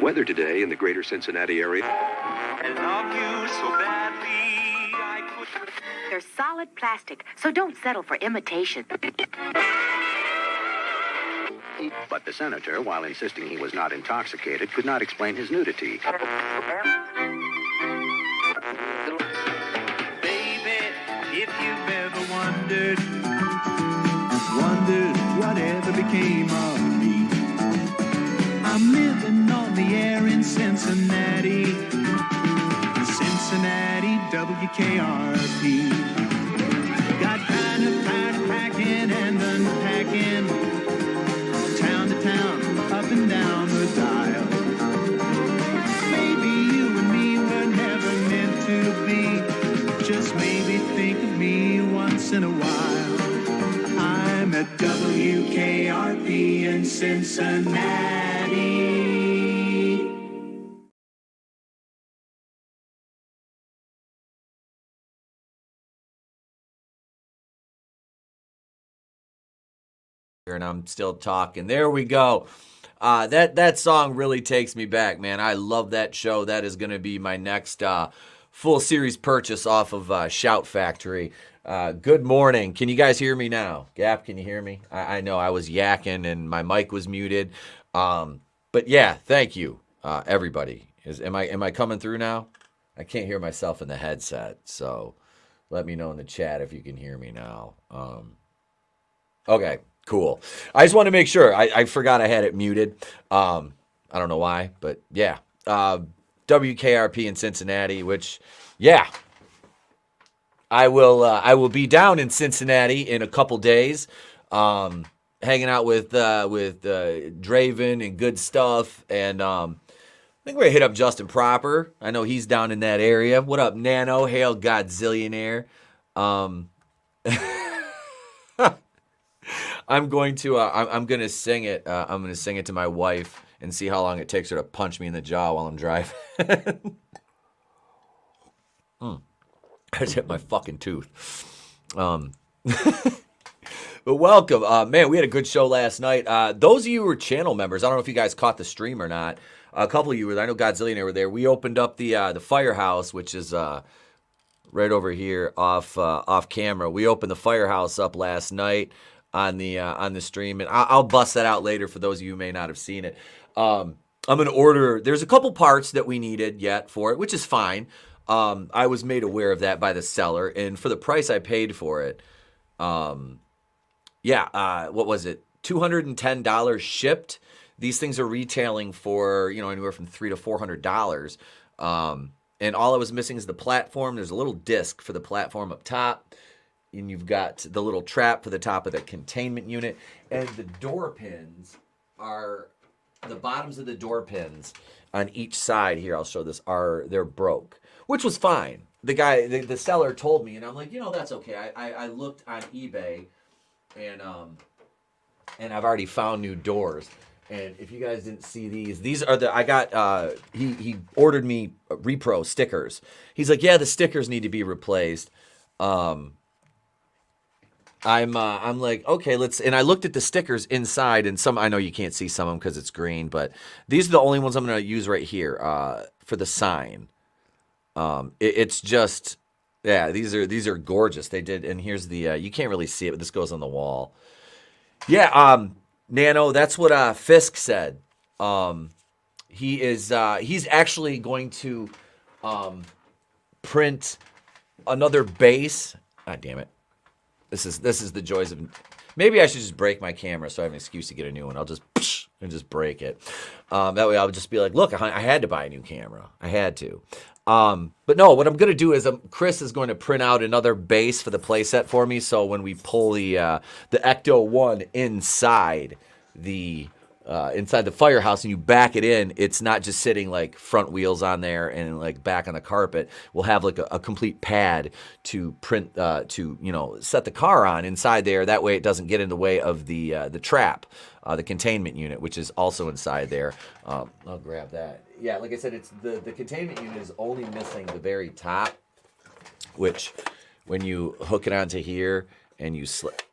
Weather today in the greater Cincinnati area. I love you so badly, I could... They're solid plastic, so don't settle for imitation. But the senator, while insisting he was not intoxicated, could not explain his nudity. Baby, if you've ever wondered whatever became of me. I'm living on the air in Cincinnati, WKRP. Got kind of tired of packing and unpacking, town to town, up and down the dial. Maybe you and me were never meant to be. Just maybe think of me once in a while. I'm at WKRP in Cincinnati. And I'm still talking. There we go. That song really takes me back, man. I love that show. That is going to be my next full series purchase off of Shout Factory. Good morning. Can you guys hear me now? Gap, can you hear me? I know I was yakking and my mic was muted. But yeah, thank you, everybody. Am I coming through now? I can't hear myself in the headset, so let me know in the chat if you can hear me now. Okay. Cool. I just want to make sure. I forgot I had it muted. I don't know why, but yeah. WKRP in Cincinnati, which, yeah. I will be down in Cincinnati in a couple days, hanging out with Draven and Goodstuff, and I think we're gonna hit up Justin Proper. I know he's down in that area. What up, Nano? Hail Godzillionaire. I'm going to sing it. I'm going to sing it to my wife and see how long it takes her to punch me in the jaw while I'm driving. I just hit my fucking tooth. But welcome. Man, we had a good show last night. Those of you who were channel members, I don't know if you guys caught the stream or not. A couple of you were, I know Godzillionaire were there. We opened up the firehouse, which is right over here off camera. We opened the firehouse up last night on the stream, and I'll bust that out later for those of you who may not have seen it. I'm gonna order. There's a couple parts that we needed yet for it, which is fine. I was made aware of that by the seller, and for the price I paid for it, what was it? $210 shipped. These things are retailing for anywhere from $300 to $400. And all I was missing is the platform. There's a little disc for the platform up top. And you've got the little trap for the top of the containment unit. And the door pins are, the bottoms of the door pins on each side here, I'll show this, they're broke, which was fine. The guy, the seller told me, and I'm like, that's okay. I looked on eBay, and I've already found new doors. And if you guys didn't see these are he ordered me repro stickers. He's like, yeah, the stickers need to be replaced. I'm like, okay, and I looked at the stickers inside, and some, I know you can't see some of them because it's green, but these are the only ones I'm going to use right here, for the sign. It's just, yeah, these are gorgeous. They did, and here's the, you can't really see it, but this goes on the wall. Yeah, Nano, that's what, Fisk said. He's actually going to, print another base. God damn it. This is the joys of. Maybe I should just break my camera so I have an excuse to get a new one. I'll just break it. That way I'll just be like, look, I had to buy a new camera. I had to. But no, what I'm gonna do is Chris is going to print out another base for the playset for me. So when we pull the Ecto One inside the firehouse and you back it in, it's not just sitting like front wheels on there and like back on the carpet. We'll have like a complete pad to print, set the car on inside there. That way it doesn't get in the way of the trap, the containment unit, which is also inside there. I'll grab that. Yeah, like I said, it's the containment unit is only missing the very top, which when you hook it onto here, and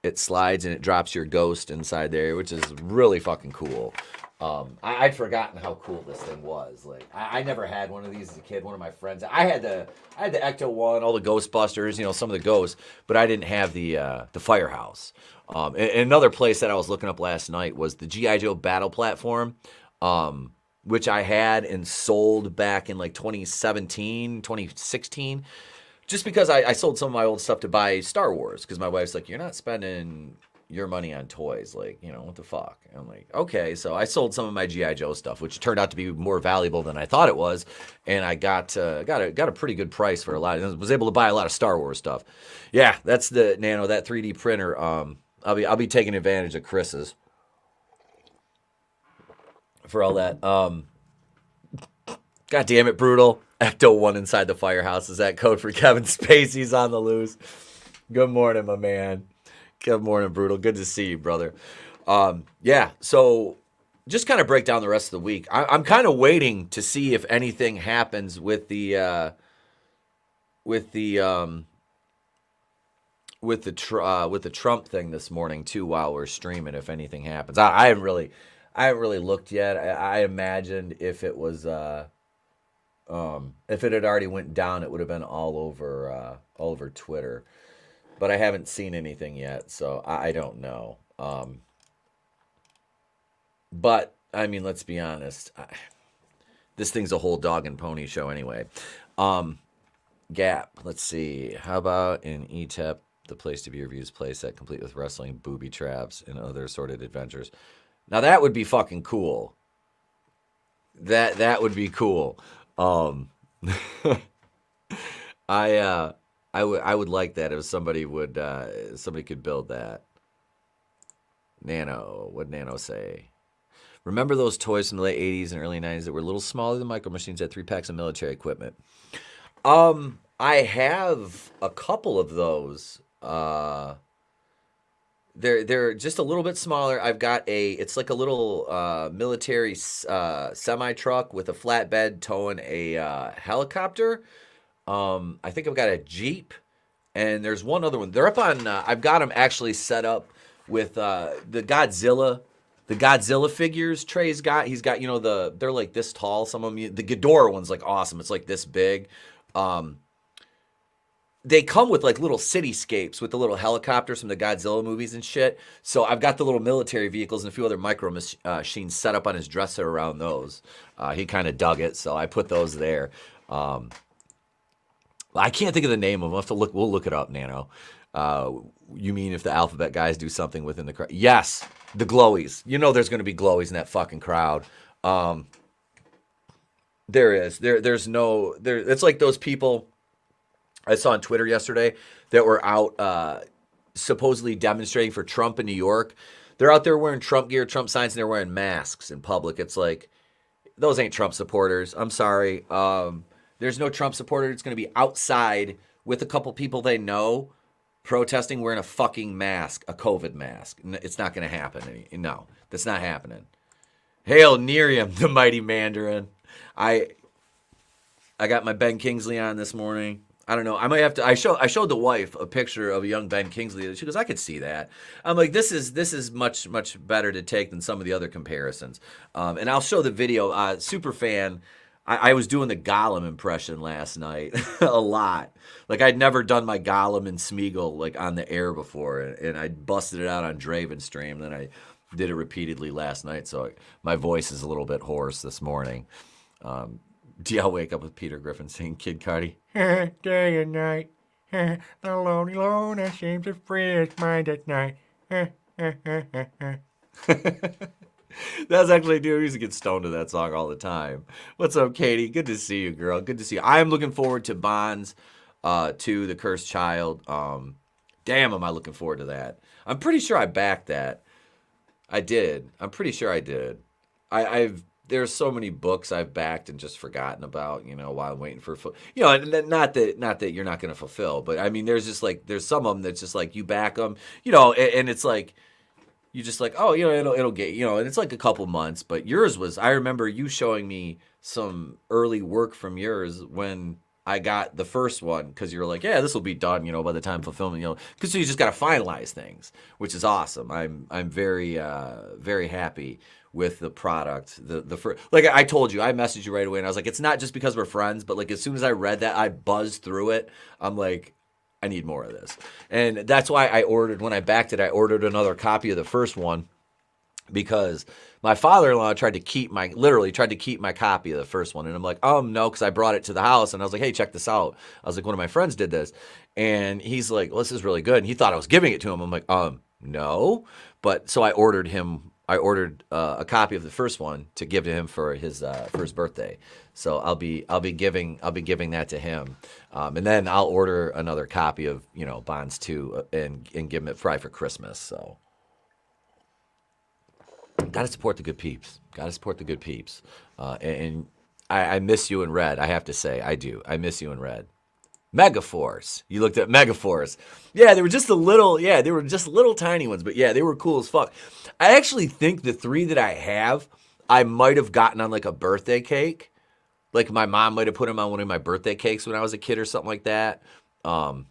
it slides and it drops your ghost inside there, which is really fucking cool. I'd forgotten how cool this thing was. Like, I never had one of these as a kid. One of my friends, I had the Ecto one, all the Ghostbusters, some of the ghosts, but I didn't have the Firehouse. And another place that I was looking up last night was the G.I. Joe Battle Platform, which I had and sold back in like 2017, 2016, just because I sold some of my old stuff to buy Star Wars, because my wife's like, you're not spending your money on toys, like, what the fuck? And I'm like, okay. So I sold some of my G.I. Joe stuff, which turned out to be more valuable than I thought it was, and I got a pretty good price for a lot. I was able to buy a lot of Star Wars stuff. Yeah, that's the Nano, that 3D printer. I'll be taking advantage of Chris's for all that. God damn it, Brutal. Ecto 1 inside the Firehouse. Is that code for Kevin Spacey's on the loose? Good morning, my man. Good morning, Brutal. Good to see you, brother. Yeah, so just kind of break down the rest of the week. I'm kind of waiting to see if anything happens with the Trump thing this morning too, while we're streaming. If anything happens, I haven't really looked yet. I imagined if it was if it had already went down, it would have been all over Twitter. But I haven't seen anything yet, so I don't know. But, I mean, let's be honest. This thing's a whole dog and pony show anyway. Gap, let's see. How about in Etep, the place to be reviews playset, complete with wrestling, booby traps, and other assorted adventures. Now, that would be fucking cool. That would be cool. I would like that if somebody could build that. Nano, what'd Nano say? Remember those toys from the late 80s and early 90s that were a little smaller than Micro Machines, had 3 packs of military equipment? I have a couple of those. They're just a little bit smaller. I've got it's like a little military semi truck with a flatbed towing a helicopter. I think I've got a Jeep, and there's one other one. They're up on. I've got them actually set up with the Godzilla figures. Trey's got. He's got. They're like this tall. Some of them. The Ghidorah one's like awesome. It's like this big. They come with like little cityscapes with the little helicopters from the Godzilla movies and shit. So I've got the little military vehicles and a few other micro machines set up on his dresser around those. He kind of dug it, so I put those there. I can't think of the name of them. We'll have to look. We'll look it up, Nano. You mean if the Alphabet guys do something within the crowd? Yes, the glowies. There's going to be glowies in that fucking crowd. There is. There's no. It's like those people I saw on Twitter yesterday that were out supposedly demonstrating for Trump in New York. They're out there wearing Trump gear, Trump signs, and they're wearing masks in public. It's like, those ain't Trump supporters. I'm sorry. There's no Trump supporter that's going to be outside with a couple people they know protesting wearing a fucking mask, a COVID mask. It's not going to happen. No, that's not happening. Hail Nerium, the mighty Mandarin. I got my Ben Kingsley on this morning. I don't know. I might have to. I showed the wife a picture of a young Ben Kingsley. She goes, I could see that. I'm like, this is much better to take than some of the other comparisons. And I'll show the video. Super fan. I was doing the Gollum impression last night a lot. Like, I'd never done my Gollum and Smeagol like on the air before, and I busted it out on Draven stream. Then I did it repeatedly last night, so my voice is a little bit hoarse this morning. DL wake up with Peter Griffin singing Kid Cudi. Day and night, the lonely loner seems to free his mind at night. That's actually, dude, I used to get stoned to that song all the time. What's up, Katie? Good to see you, girl. Good to see you. I am looking forward to Bonds 2, The Cursed Child. Damn, am I looking forward to that. I'm pretty sure I backed that. I did. I'm pretty sure I did. There's so many books I've backed and just forgotten about, while I'm waiting for, not that you're not going to fulfill, but I mean, there's some of them that's just like, you back them, and it's like, you just like, oh, it'll get, and it's like a couple months, but yours was, I remember you showing me some early work from yours when I got the first one, because you were like, yeah, this will be done, by the time fulfillment, because you just got to finalize things, which is awesome. I'm very, very happy with the product. The first, like I told you, I messaged you right away, and I was like, it's not just because we're friends, but like as soon as I read that, I buzzed through it. I'm like, I need more of this, and that's why I ordered. When I backed it, I ordered another copy of the first one because my father-in-law tried to keep my copy of the first one, and I'm like, no, because I brought it to the house, and I was like, hey, check this out. I was like, one of my friends did this, and he's like, well, this is really good, and he thought I was giving it to him. I'm like, no, but so I ordered a copy of the first one to give to him for his birthday. So I'll be giving that to him, and then I'll order another copy of Bonds 2 and give him it probably for Christmas. So gotta support the good peeps. And I miss you in red. I have to say I do. I miss you in red. Megaforce. You looked at Megaforce. Yeah, they were just little tiny ones, but yeah, they were cool as fuck. I actually think the 3 that I have, I might have gotten on like a birthday cake. Like my mom might have put them on one of my birthday cakes when I was a kid or something like that. But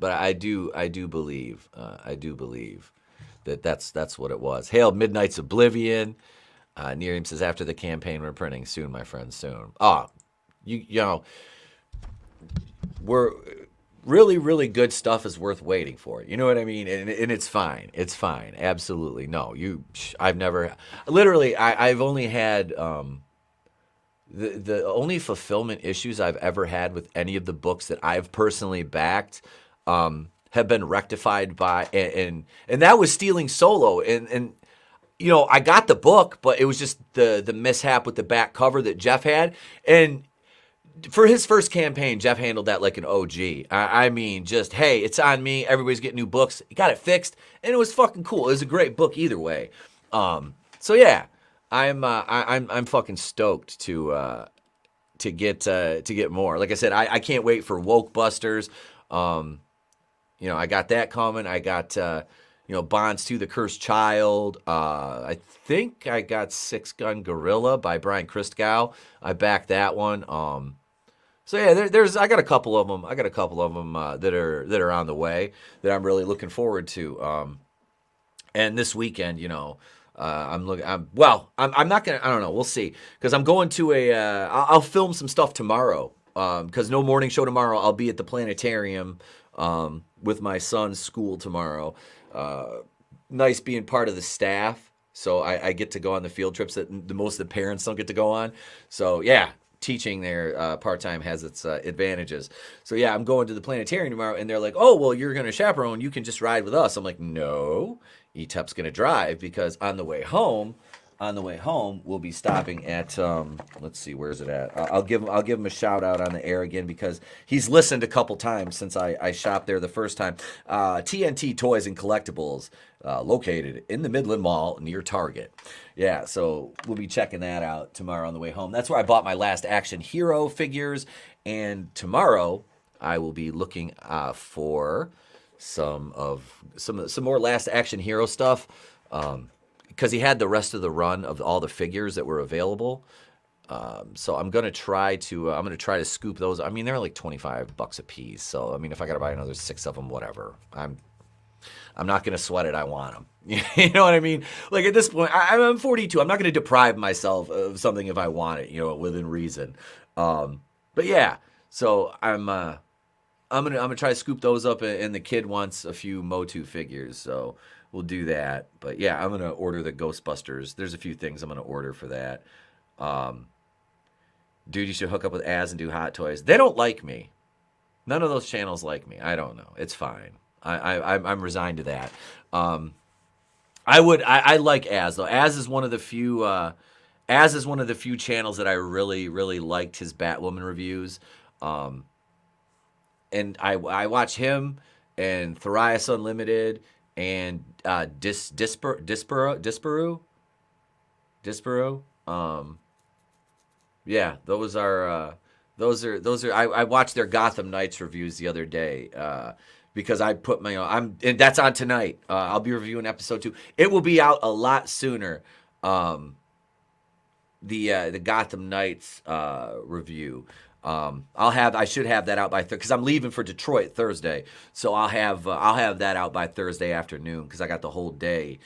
I do believe that's what it was. Hail Midnight's Oblivion. Nerium says, after the campaign, we're printing soon, my friend, soon. Oh, we're really, really good stuff is worth waiting for. You know what I mean? And it's fine. It's fine. Absolutely. No, I've only had, the only fulfillment issues I've ever had with any of the books that I've personally backed, have been rectified by, and that was Stealing Solo. And I got the book, but it was just the mishap with the back cover that Jeff had. And for his first campaign, Jeff handled that like an OG. I mean, just, hey, it's on me. Everybody's getting new books. He got it fixed, and it was fucking cool. It was a great book either way. So yeah, I'm fucking stoked to get more. Like I said, I can't wait for Woke Busters. I got that coming. I got Bonds 2, The Cursed Child. I think I got Six Gun Gorilla by Brian Christgau. I backed that one. So yeah, I got a couple of them. That are on the way that I'm really looking forward to. And this weekend, I'm not gonna. I don't know. We'll see, because I'm going to I'll film some stuff tomorrow. Because no morning show tomorrow. I'll be at the planetarium with my son's school tomorrow. Nice being part of the staff, so I get to go on the field trips that most of the parents don't get to go on. So yeah, teaching there part-time has its advantages. So yeah, I'm going to the planetarium tomorrow, and they're like, oh, well, you're going to chaperone, you can just ride with us. I'm like, no, Etep's going to drive, because on the way home, we'll be stopping at, let's see, where's it at? I'll give him a shout out on the air again, because he's listened a couple times since I shopped there the first time. TNT Toys and Collectibles, located in the Midland Mall near Target. Yeah, so we'll be checking that out tomorrow on the way home. That's where I bought my Last Action Hero figures, and tomorrow I will be looking for some more Last Action Hero stuff. Because he had the rest of the run of all the figures that were available. So I'm gonna try to scoop those. I mean, they're like $25 a piece. So I mean, if I gotta buy another 6 of them, whatever. I'm not gonna sweat it. I want them. You know what I mean? Like at this point, I'm 42. I'm not gonna deprive myself of something if I want it, within reason. But yeah, so I'm gonna try to scoop those up, and the kid wants a few Motu figures, so we'll do that. But yeah, I'm gonna order the Ghostbusters. There's a few things I'm gonna order for that. Dude, you should hook up with Az and do Hot Toys. They don't like me. None of those channels like me. I don't know. It's fine. I'm resigned to that. I like Az though. Az is one of the few channels that I really, really liked his Batwoman reviews. And I watch him and Thrias Unlimited and Disparu. Yeah, those are I watched their Gotham Knights reviews the other day because I put my and that's on tonight. I'll be reviewing episode 2. It will be out a lot sooner. The Gotham Knights review. I should have that out by because I'm leaving for Detroit Thursday, so I'll have that out by Thursday afternoon because I got the whole day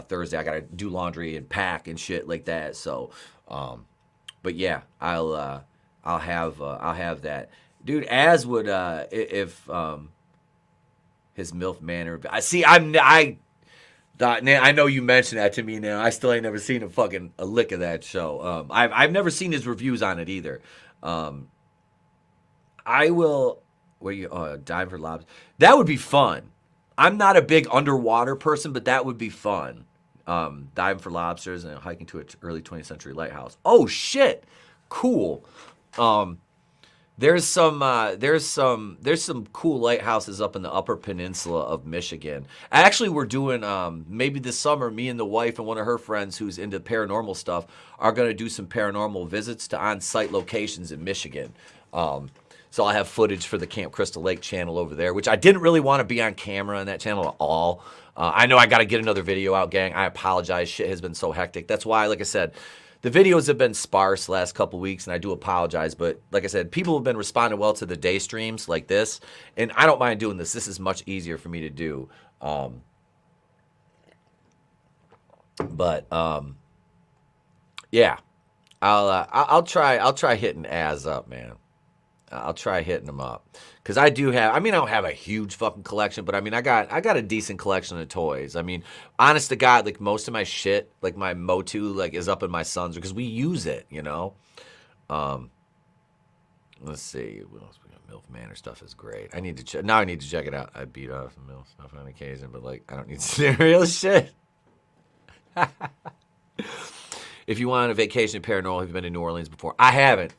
Thursday I gotta do laundry and pack and shit like that. So, but yeah, I'll have that, dude. As would if his MILF manner. I see. I know you mentioned that to me now. I still ain't never seen a lick of that show. I've never seen his reviews on it either. I will. Where you dive for lobsters? That would be fun. I'm not a big underwater person, but that would be fun. Diving for lobsters and hiking to an early 20th century lighthouse. Oh shit, cool. There's some cool lighthouses up in the Upper Peninsula of Michigan. Actually, we're doing maybe this summer. Me and the wife and one of her friends who's into paranormal stuff are going to do some paranormal visits to on-site locations in Michigan. So I'll have footage for the Camp Crystal Lake channel over there, which I didn't really want to be on camera on that channel at all. I know I got to get another video out, gang. I apologize. Shit has been so hectic. That's why, like I said, the videos have been sparse the last couple weeks, and I do apologize. But like I said, people have been responding well to the day streams like this, and I don't mind doing this. This is much easier for me to do. Yeah, I'll try hitting Az up, man. I'll try hitting them up because I do have. I mean, I don't have a huge fucking collection, but I mean, I got a decent collection of toys. I mean, honest to God, like most of my shit, like my Motu, like is up in my son's because we use it, you know. Let's see. What else we got? MILF Manor stuff is great. I need to check. Now I need to check it out. I beat off some MILF stuff on occasion, but like I don't need serial shit. If you want a vacation paranormal, have you been to New Orleans before? I haven't,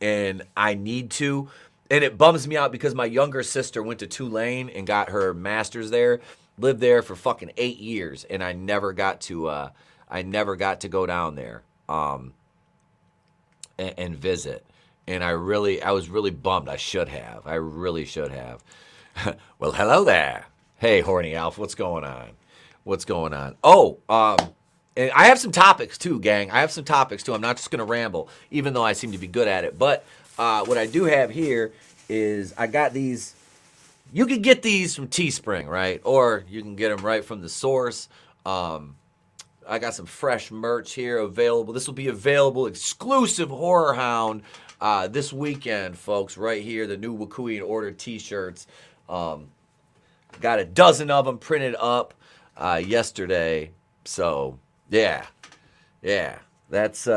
and I need to. And it bums me out because my younger sister went to Tulane and got her master's there, lived there for fucking 8 years, and I never got to go down there and visit. And I was really bummed. I really should have. Well, hello there. Hey, Horny Alf, what's going on? Oh, and I have some topics too, gang. I'm not just going to ramble, even though I seem to be good at it. But what I do have here is I got these. You can get these from Teespring, right? Or you can get them right from the source. I got some fresh merch here available. This will be available exclusive Horror Hound this weekend, folks, right here. The new Wakui and Order t-shirts. Got a dozen of them printed up yesterday. So... Yeah. That's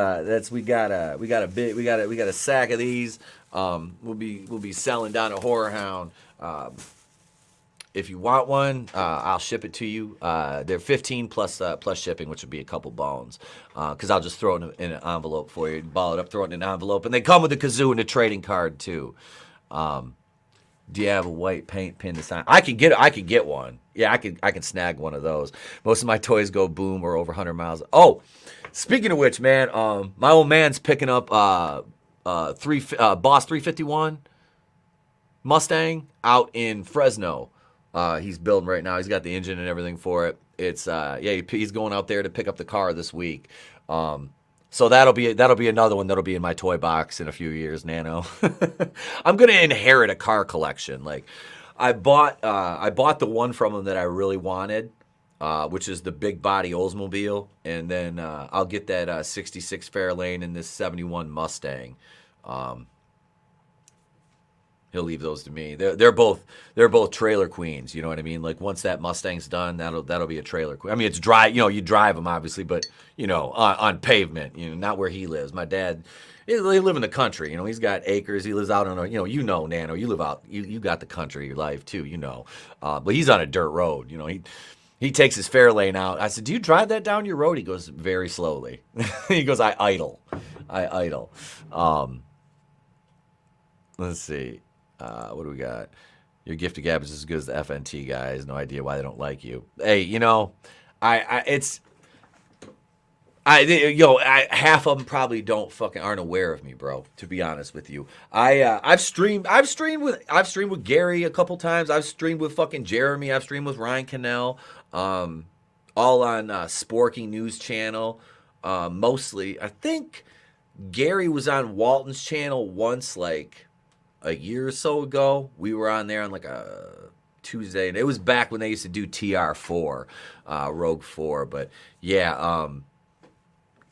we got a sack of these. We'll be selling down at Horror Hound. If you want one, I'll ship it to you. They're $15 plus shipping, which would be a couple bones. Because I'll just throw it in an envelope for you, ball it up, throw it in an envelope, and they come with a kazoo and a trading card too. Do you have a white paint pin to sign? I could get one. Yeah, I can snag one of those. Most of my toys go boom or over 100 miles. Oh, speaking of which, man, my old man's picking up Boss 351 Mustang out in Fresno. He's building right now. He's got the engine and everything for it. It's he's going out there to pick up the car this week. So that'll be another one that'll be in my toy box in a few years, Nano. I'm gonna inherit a car collection. Like I bought the one from him that I really wanted, which is the big body Oldsmobile, and then I'll get that 66 Fairlane and this 71 Mustang. He'll leave those to me. They're both trailer queens. You know what I mean? Like once that Mustang's done, that'll be a trailer queen. I mean, it's dry. You know, you drive them obviously, but you know, on pavement. You know, not where he lives. My dad, they live in the country. You know, he's got acres. He lives out on a. You know, Nano. You live out. You got the country life too. You know, but he's on a dirt road. You know, he takes his Fairlane out. I said, "Do you drive that down your road?" He goes, "Very slowly." He goes, "I idle. Let's see. What do we got? Your gift to gab is as good as the FNT guys. No idea why they don't like you. Hey, you know, half of them probably aren't aware of me, bro. To be honest with you, I've streamed with Gary a couple times. I've streamed with fucking Jeremy. I've streamed with Ryan Cannell, all on Sporky News Channel. Mostly, I think Gary was on Walton's channel once, like a year or so ago. We were on there on like a Tuesday, and it was back when they used to do TR4, Rogue 4. But yeah,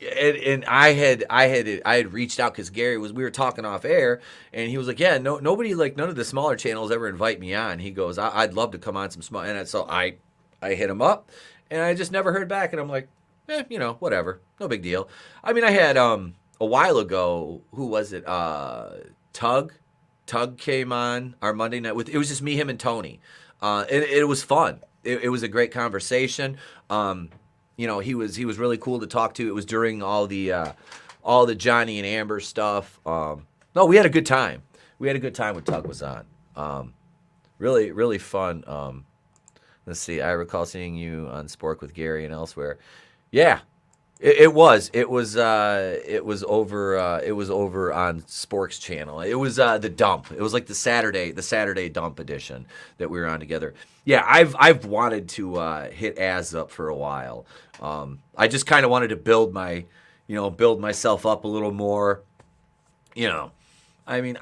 and I had reached out because we were talking off air, and he was like, yeah, nobody, like none of the smaller channels ever invite me on. He goes, I'd love to come on some small, and so I hit him up, and I just never heard back, and I'm like, whatever, no big deal. I mean, I had a while ago, who was it? Tug came on our Monday night it was just me, him, and Tony. And it was fun. It was a great conversation. He was really cool to talk to. It was during all the Johnny and Amber stuff. No, we had a good time. We had a good time when Tug was on. Really, really fun. Let's see. I recall seeing you on Spork with Gary and elsewhere. Yeah. It was over on Spork's channel. It was the dump. It was like the Saturday dump edition that we were on together. Yeah, I've wanted to hit Az up for a while. I just kind of wanted to build myself up a little more. I mean,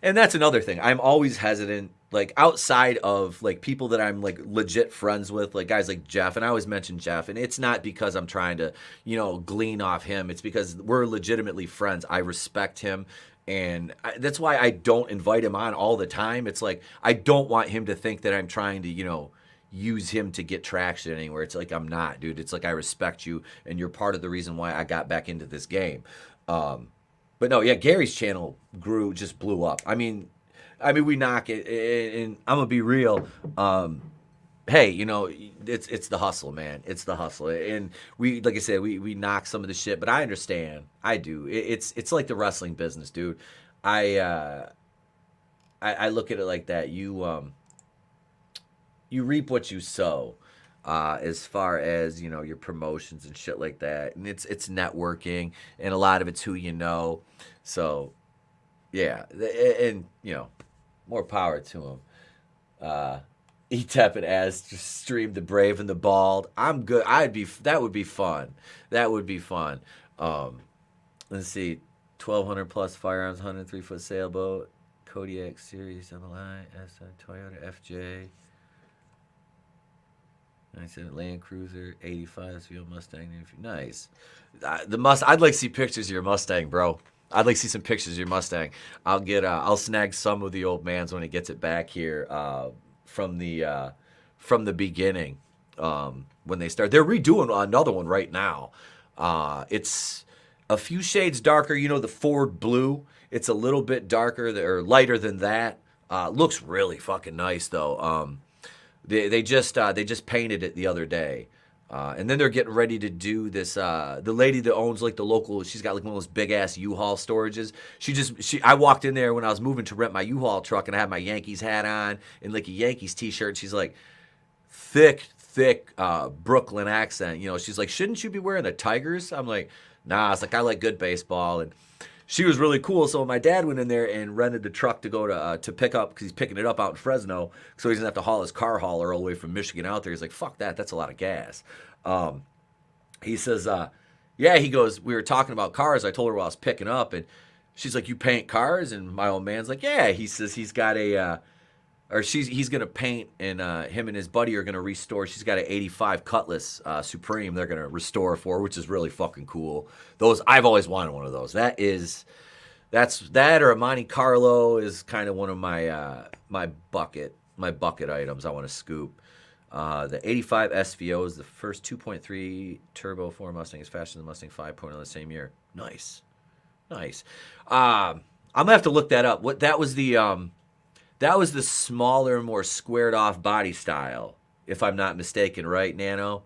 and that's another thing. I'm always hesitant. Like outside of like people that I'm like legit friends with, like guys like Jeff, and I always mention Jeff, and it's not because I'm trying to, glean off him. It's because we're legitimately friends. I respect him, and that's why I don't invite him on all the time. It's like I don't want him to think that I'm trying to, use him to get traction anywhere. It's like I'm not, dude. It's like I respect you, and you're part of the reason why I got back into this game. But no, yeah, Gary's channel just blew up. I mean, we knock it, and I'm gonna be real. Hey, it's the hustle, man. It's the hustle, and like I said, we knock some of the shit, but I understand. I do. It's like the wrestling business, dude. I look at it like that. You reap what you sow, as far as your promotions and shit like that, and it's networking, and a lot of it's who you know. So, yeah, and more power to him. Etep and Az just streamed the Brave and the Bald. I'm good. That would be fun. That would be fun. Let's see. 1,200 plus firearms, 103-foot sailboat, Kodiak Series MLI, Toyota FJ. I said Land Cruiser, 85 SV Mustang. Nice. I'd like to see pictures of your Mustang, bro. I'd like to see some pictures of your Mustang. I'll snag some of the old man's when he gets it back here from the beginning when they start. They're redoing another one right now. It's a few shades darker. The Ford blue. It's a little bit darker or lighter than that. Looks really fucking nice though. They just painted it the other day. And then they're getting ready to do this. The lady that owns like the local, she's got like one of those big ass U-Haul storages. I walked in there when I was moving to rent my U-Haul truck, and I had my Yankees hat on and like a Yankees t-shirt. She's like, thick Brooklyn accent. She's like, shouldn't you be wearing the Tigers? I'm like, nah. It's like I like good baseball, and she was really cool. So my dad went in there and rented the truck to go to pick up, because he's picking it up out in Fresno, so he doesn't have to haul his car hauler all the way from Michigan out there. He's like, fuck that. That's a lot of gas. He says, yeah, he goes, we were talking about cars. I told her while I was picking up, and she's like, you paint cars? And my old man's like, yeah. He says he's got he's going to paint, and him and his buddy are going to restore. She's got an 85 Cutlass Supreme they're going to restore for her, which is really fucking cool. I've always wanted one of those. That or a Monte Carlo is kind of one of my my bucket items I want to scoop. The 85 SVO is the first 2.3 turbo 4 Mustang. Is faster than the Mustang 5.0 the same year. Nice. I'm gonna have to look that up. That was the smaller, more squared off body style, if I'm not mistaken, right, Nano?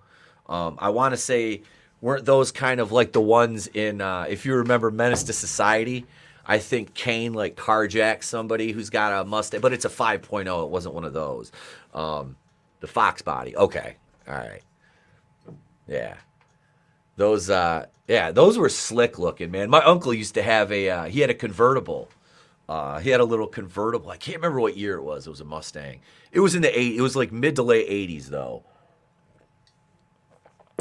I want to say, weren't those kind of like the ones in, if you remember Menace to Society? I think Kane like carjacked somebody who's got a Mustang, but it's a 5.0. It wasn't one of those. The Fox body. Okay. All right. Yeah. Those were slick looking, man. My uncle used to have he had a convertible. He had a little convertible. I can't remember what year it was. It was a Mustang. It was in the 80s. It was like mid to late 80s, though.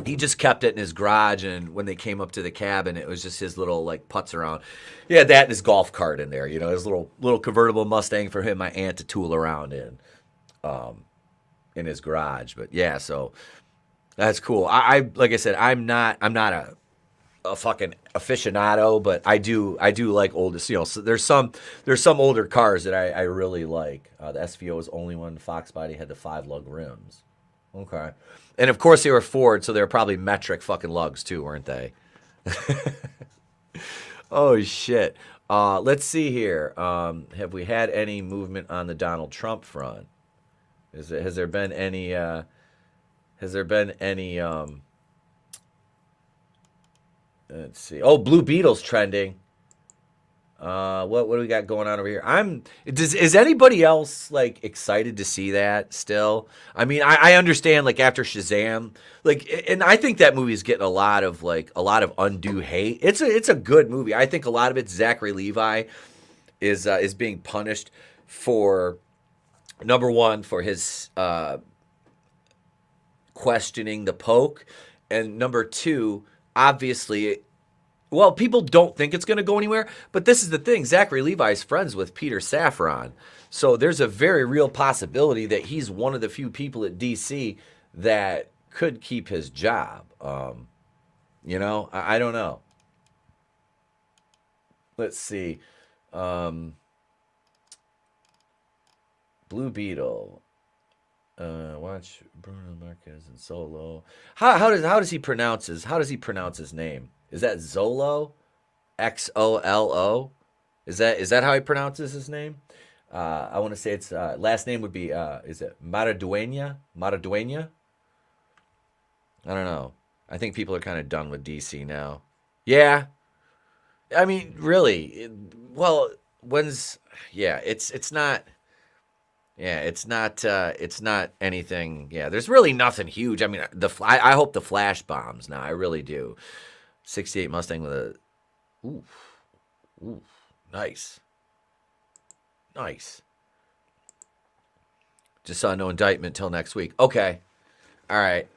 He just kept it in his garage, and when they came up to the cabin, it was just his little, like, putz around. He had that and his golf cart in there, his little convertible Mustang for him, my aunt, to tool around in. in his garage. But yeah, so that's cool. I like I said, I'm not a fucking aficionado, but I do like older. So there's some older cars that I really like. The SVO was the only one. Fox body had the 5-lug rims. Okay, and of course they were Ford, so they were probably metric fucking lugs too, weren't they? Oh shit. Let's see here. Have we had any movement on the Donald Trump front? Has there been any? Let's see. Oh, Blue Beetle's trending. What do we got going on over here? Is anybody else like excited to see that still? I mean, I understand like after Shazam, like, and I think that movie is getting a lot of undue hate. It's a good movie. I think a lot of it, Zachary Levi is being punished for, number one, for his questioning the Poke, and number two, obviously, well, people don't think it's going to go anywhere, but this is the thing. Zachary Levi is friends with Peter Safran, so there's a very real possibility that he's one of the few people at DC that could keep his job. You know, I don't know. Let's see. Blue Beetle. Watch Bruno Marquez and Solo. How does he pronounce his name? Is that Zolo? XOLO? Is that how he pronounces his name? I want to say it's last name would be is it Maraduena? Maraduena? I don't know. I think people are kind of done with DC now. Yeah. I mean, really. It's not. Yeah, it's not anything. Yeah, there's really nothing huge. I mean, I hope the Flash bombs now. I really do. 68 Mustang with a, ooh, nice. Just saw no indictment till next week. Okay, all right.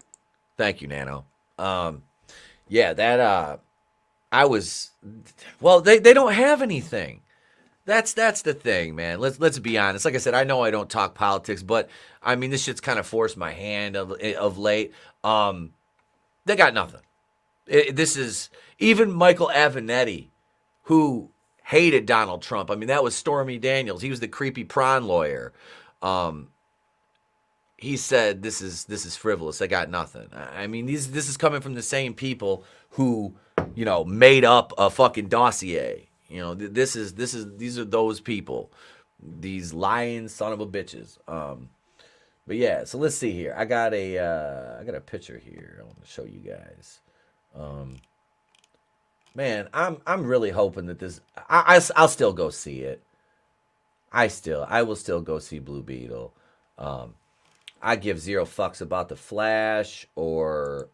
Thank you, Nano. Yeah, that they don't have anything. That's the thing, man. Let's be honest. Like I said, I know I don't talk politics, but I mean this shit's kind of forced my hand of late. They got nothing. This is even Michael Avenatti, who hated Donald Trump. I mean that was Stormy Daniels. He was the creepy prawn lawyer. He said this is frivolous. They got nothing. I mean this is coming from the same people who made up a fucking dossier. These are those people, these lying son of a bitches. But yeah, so let's see here. I got a picture here I want to show you guys. Man, I'm really hoping that this. I'll still go see it. I will still go see Blue Beetle. I give zero fucks about the Flash or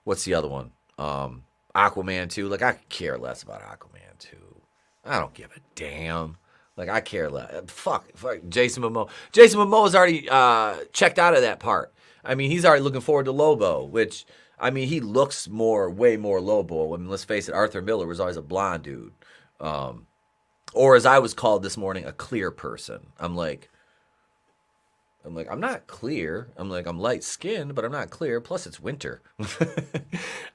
what's the other one? Aquaman 2. Like I care less about Aquaman 2. I don't give a damn. Like I care less. Fuck Jason Momoa. Jason Momoa's already checked out of that part. I mean, he's already looking forward to Lobo, which I mean, he looks way more Lobo. I mean, let's face it, Arthur Miller was always a blonde dude. Or as I was called this morning, a clear person. I'm like, I'm not clear. I'm light skinned, but I'm not clear. Plus, it's winter.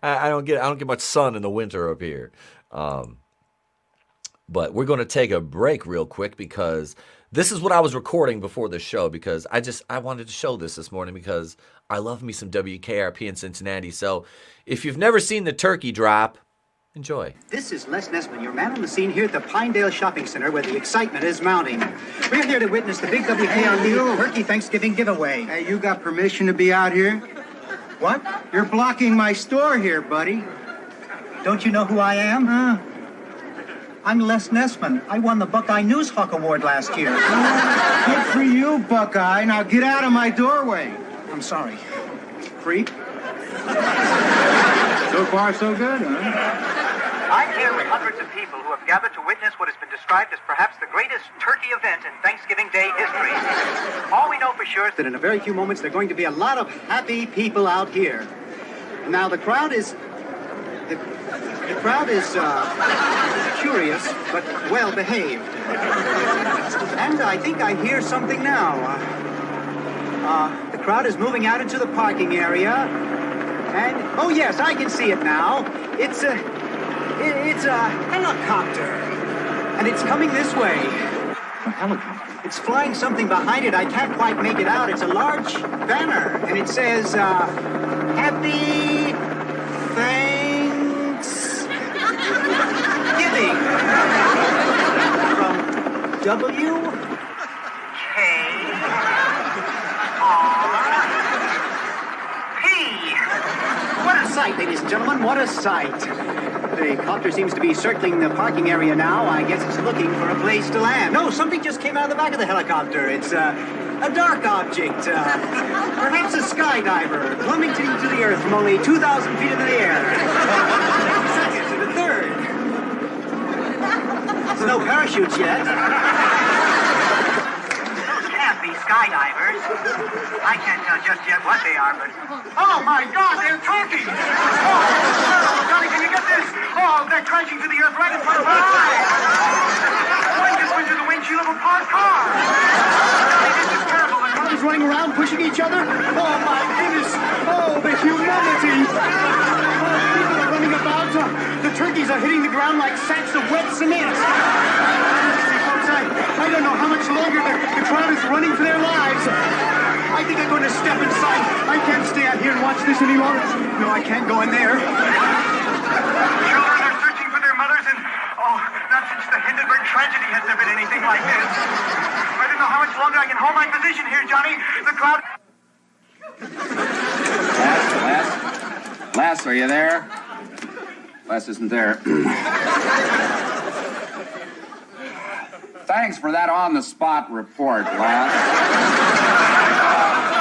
I don't get much sun in the winter up here. But we're going to take a break real quick because this is what I was recording before the show because I wanted to show this morning because I love me some WKRP in Cincinnati. So if you've never seen the turkey drop, enjoy. This is Les Nessman, your man on the scene here at the Pinedale Shopping Center where the excitement is mounting. We're here to witness the big WKRP Turkey Thanksgiving giveaway. Hey, you got permission to be out here? What? You're blocking my store here, buddy. Don't you know who I am? Huh? I'm Les Nessman. I won the Buckeye News Hawk Award last year. Good for you, Buckeye. Now get out of my doorway. I'm sorry. Creep. So far, so good, huh? I'm here with hundreds of people who have gathered to witness what has been described as perhaps the greatest turkey event in Thanksgiving Day history. All we know for sure is That in a very few moments, there are going to be a lot of happy people out here. Now, the crowd is The crowd is curious, but well behaved. And I think I hear something now. The crowd is moving out into the parking area. And, oh yes, I can see it now. It's a helicopter. And it's coming this way. A helicopter? It's flying something behind it. I can't quite make it out. It's a large banner. And it says, Happy Thanksgiving. From W. What a sight, ladies and gentlemen, what a sight. The copter seems to be circling the parking area now. I guess it's looking for a place to land. No, something just came out of the back of the helicopter. It's a dark object. Perhaps a skydiver plummeting to the earth from only 2,000 feet into the air. Second to the third. There's no parachutes yet. Can't be skydivers. I can't tell just yet what they are, but... Oh, my God, they're turkeys! Oh, Johnny, can you get this? Oh, they're crashing to the earth right in front of our eyes! One just went through the windshield of a parked car! Johnny, this is terrible. The cars Running around, pushing each other. Oh, my goodness. Oh, the humanity. People are running about. The turkeys are hitting the ground like sacks of wet cement. Folks, I don't know how much longer the crowd is running for their lives. I think I'm going to step inside. I can't stay out here and watch this any longer. No, I can't go in there. Children are searching for their mothers, and not since the Hindenburg tragedy has there been anything like this. I don't know how much longer I can hold my position here, Johnny. The crowd... Les, are you there? Les isn't there. Thanks for that on-the-spot report, Les.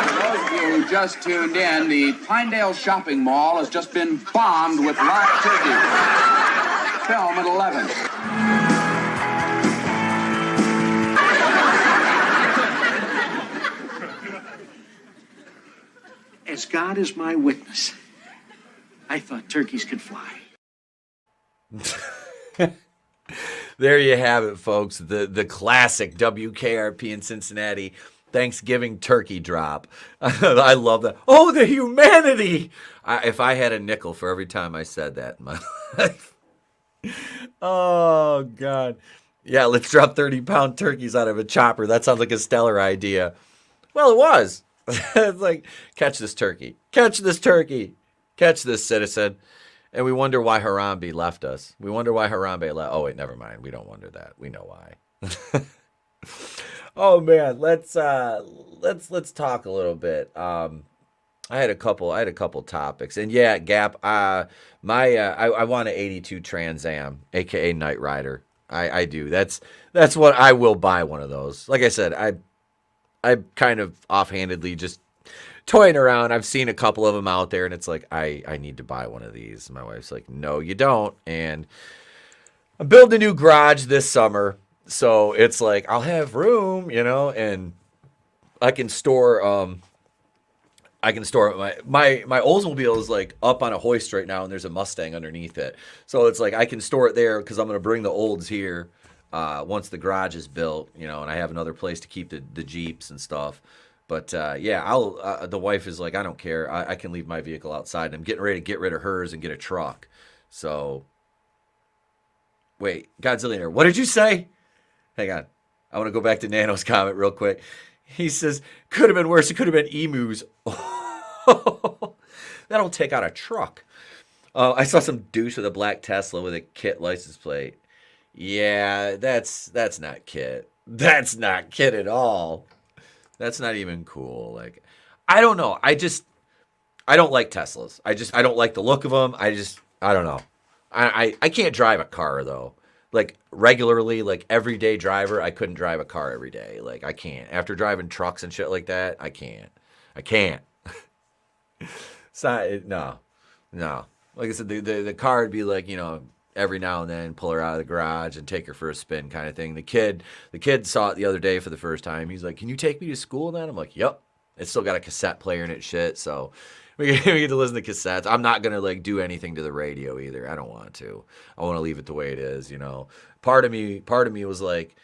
For those of you who just tuned in, the Pinedale shopping mall has just been bombed with live turkey. Film at 11. As God is my witness, I thought turkeys could fly. There you have it, folks. The classic WKRP in Cincinnati Thanksgiving turkey drop. I love that. Oh, the humanity! If I had a nickel for every time I said that in my life. Oh, God. Yeah, let's drop 30-pound turkeys out of a chopper. That sounds like a stellar idea. Well, it was. It's like, catch this turkey. Catch this turkey. Catch this citizen. And we wonder why Harambe left us. We wonder why Harambe left. Oh, wait, never mind. We don't wonder that. We know why. Oh, man. Let's talk a little bit. I had a couple topics. And yeah, Gap, I want an 82 Trans Am, aka Knight Rider. I do. That's what I will buy, one of those. Like I said, I'm kind of offhandedly just toying around. I've seen a couple of them out there, and it's like, I need to buy one of these. My wife's like, no, you don't. And I'm building a new garage this summer, so it's like, I'll have room, and I can store my Oldsmobile is like up on a hoist right now, and there's a Mustang underneath it. So it's like I can store it there because I'm going to bring the Olds here once the garage is built, and I have another place to keep the Jeeps and stuff. But yeah, I'll. The wife is like, I don't care. I can leave my vehicle outside. I'm getting ready to get rid of hers and get a truck. So, wait, Godzillionaire, what did you say? Hang on, I want to go back to Nano's comment real quick. He says, could have been worse. It could have been emus. That'll take out a truck. I saw some douche with a black Tesla with a KIT license plate. Yeah, that's not KIT. That's not KIT at all. That's not even cool. Like, I don't know. I don't like Teslas. I don't like the look of them. I don't know. I can't drive a car though. Like regularly, like everyday driver, I couldn't drive a car every day. Like I can't. After driving trucks and shit like that, I can't. So, no. Like I said, the car would be like, every now and then pull her out of the garage and take her for a spin kind of thing. The kid saw it the other day for the first time. He's like, can you take me to school then? I'm like, yep. It's still got a cassette player in it shit. So We get to listen to cassettes. I'm not gonna like do anything to the radio either. I don't want to. I want to leave it the way it is. You know, part of me was like,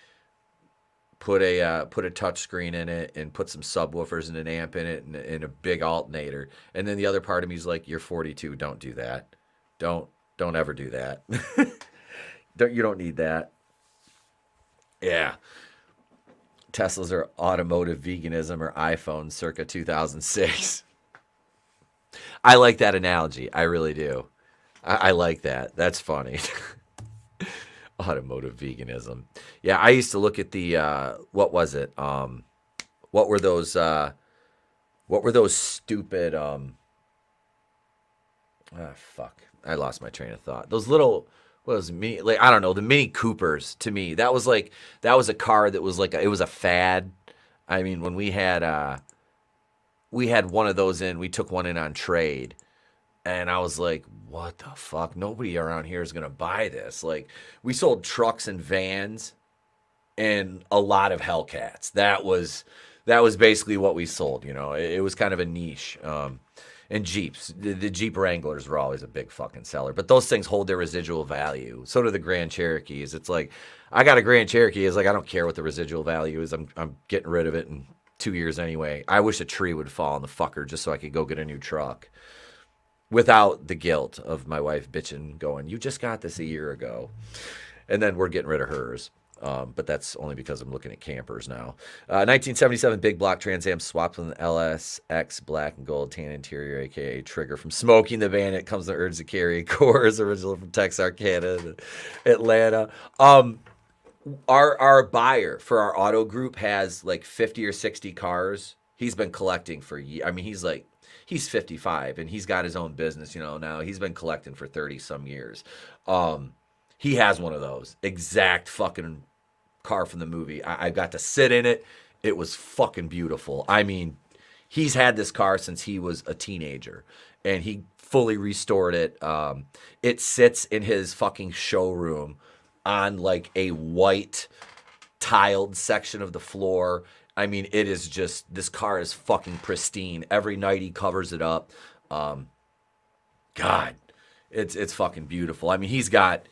put a touch screen in it and put some subwoofers and an amp in it and a big alternator. And then the other part of me is like, you're 42. Don't do that. Don't ever do that. You don't need that. Yeah. Teslas are automotive veganism or iPhone circa 2006. I like that analogy. I really do. I like that. That's funny. Automotive veganism. Yeah, I used to look at the what was it? What were those stupid fuck. I lost my train of thought. Those little what was mini like I don't know, the Mini Coopers to me. That was a car that was like it was a fad. I mean, when we had one of those in, we took one in on trade. And I was like, what the fuck? Nobody around here is going to buy this. Like, we sold trucks and vans and a lot of Hellcats. That was basically what we sold, you know. It was kind of a niche. And Jeeps. The Jeep Wranglers were always a big fucking seller. But those things hold their residual value. So do the Grand Cherokees. It's like, I got a Grand Cherokee. It's like, I don't care what the residual value is. I'm getting rid of it in 2 years anyway. I wish a tree would fall on the fucker just so I could go get a new truck. Without the guilt of my wife bitching, going, you just got this a year ago. And then we're getting rid of hers. But that's only because I'm looking at campers now. 1977 big block Trans Am swapped with an LSX black and gold tan interior, a.k.a. Trigger from Smoking the Bandit. Comes the Urge to Carry. Cores, original from Texarkana, Atlanta. Our buyer for our auto group has like 50 or 60 cars. He's been collecting for years. I mean, he's 55 and he's got his own business, you know, now. He's been collecting for 30 some years. He has one of those exact fucking car from the movie. I got to sit in it. It was fucking beautiful. I mean, he's had this car since he was a teenager and he fully restored it. It sits in his fucking showroom on like a white tiled section of the floor. I mean, it is just, this car is fucking pristine. Every night he covers it up. God, it's fucking beautiful. I mean, he's got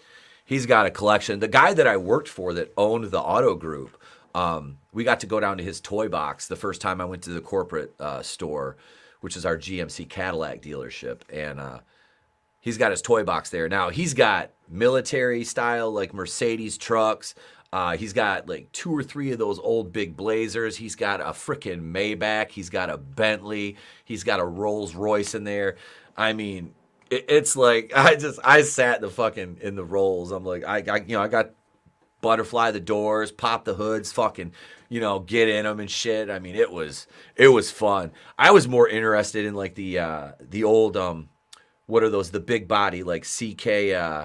a collection. The guy that I worked for that owned the auto group, we got to go down to his toy box the first time I went to the corporate store, which is our GMC Cadillac dealership. And he's got his toy box there. Now, he's got military style, like Mercedes trucks. He's got like 2 or 3 of those old big Blazers. He's got a freaking Maybach. He's got a Bentley. He's got a Rolls Royce in there. I mean, it's like I sat in the Rolls. I'm like, I got butterfly the doors, pop the hoods, fucking, you know, get in them and shit. I mean, it was fun. I was more interested in like the old what are those? The big body like CK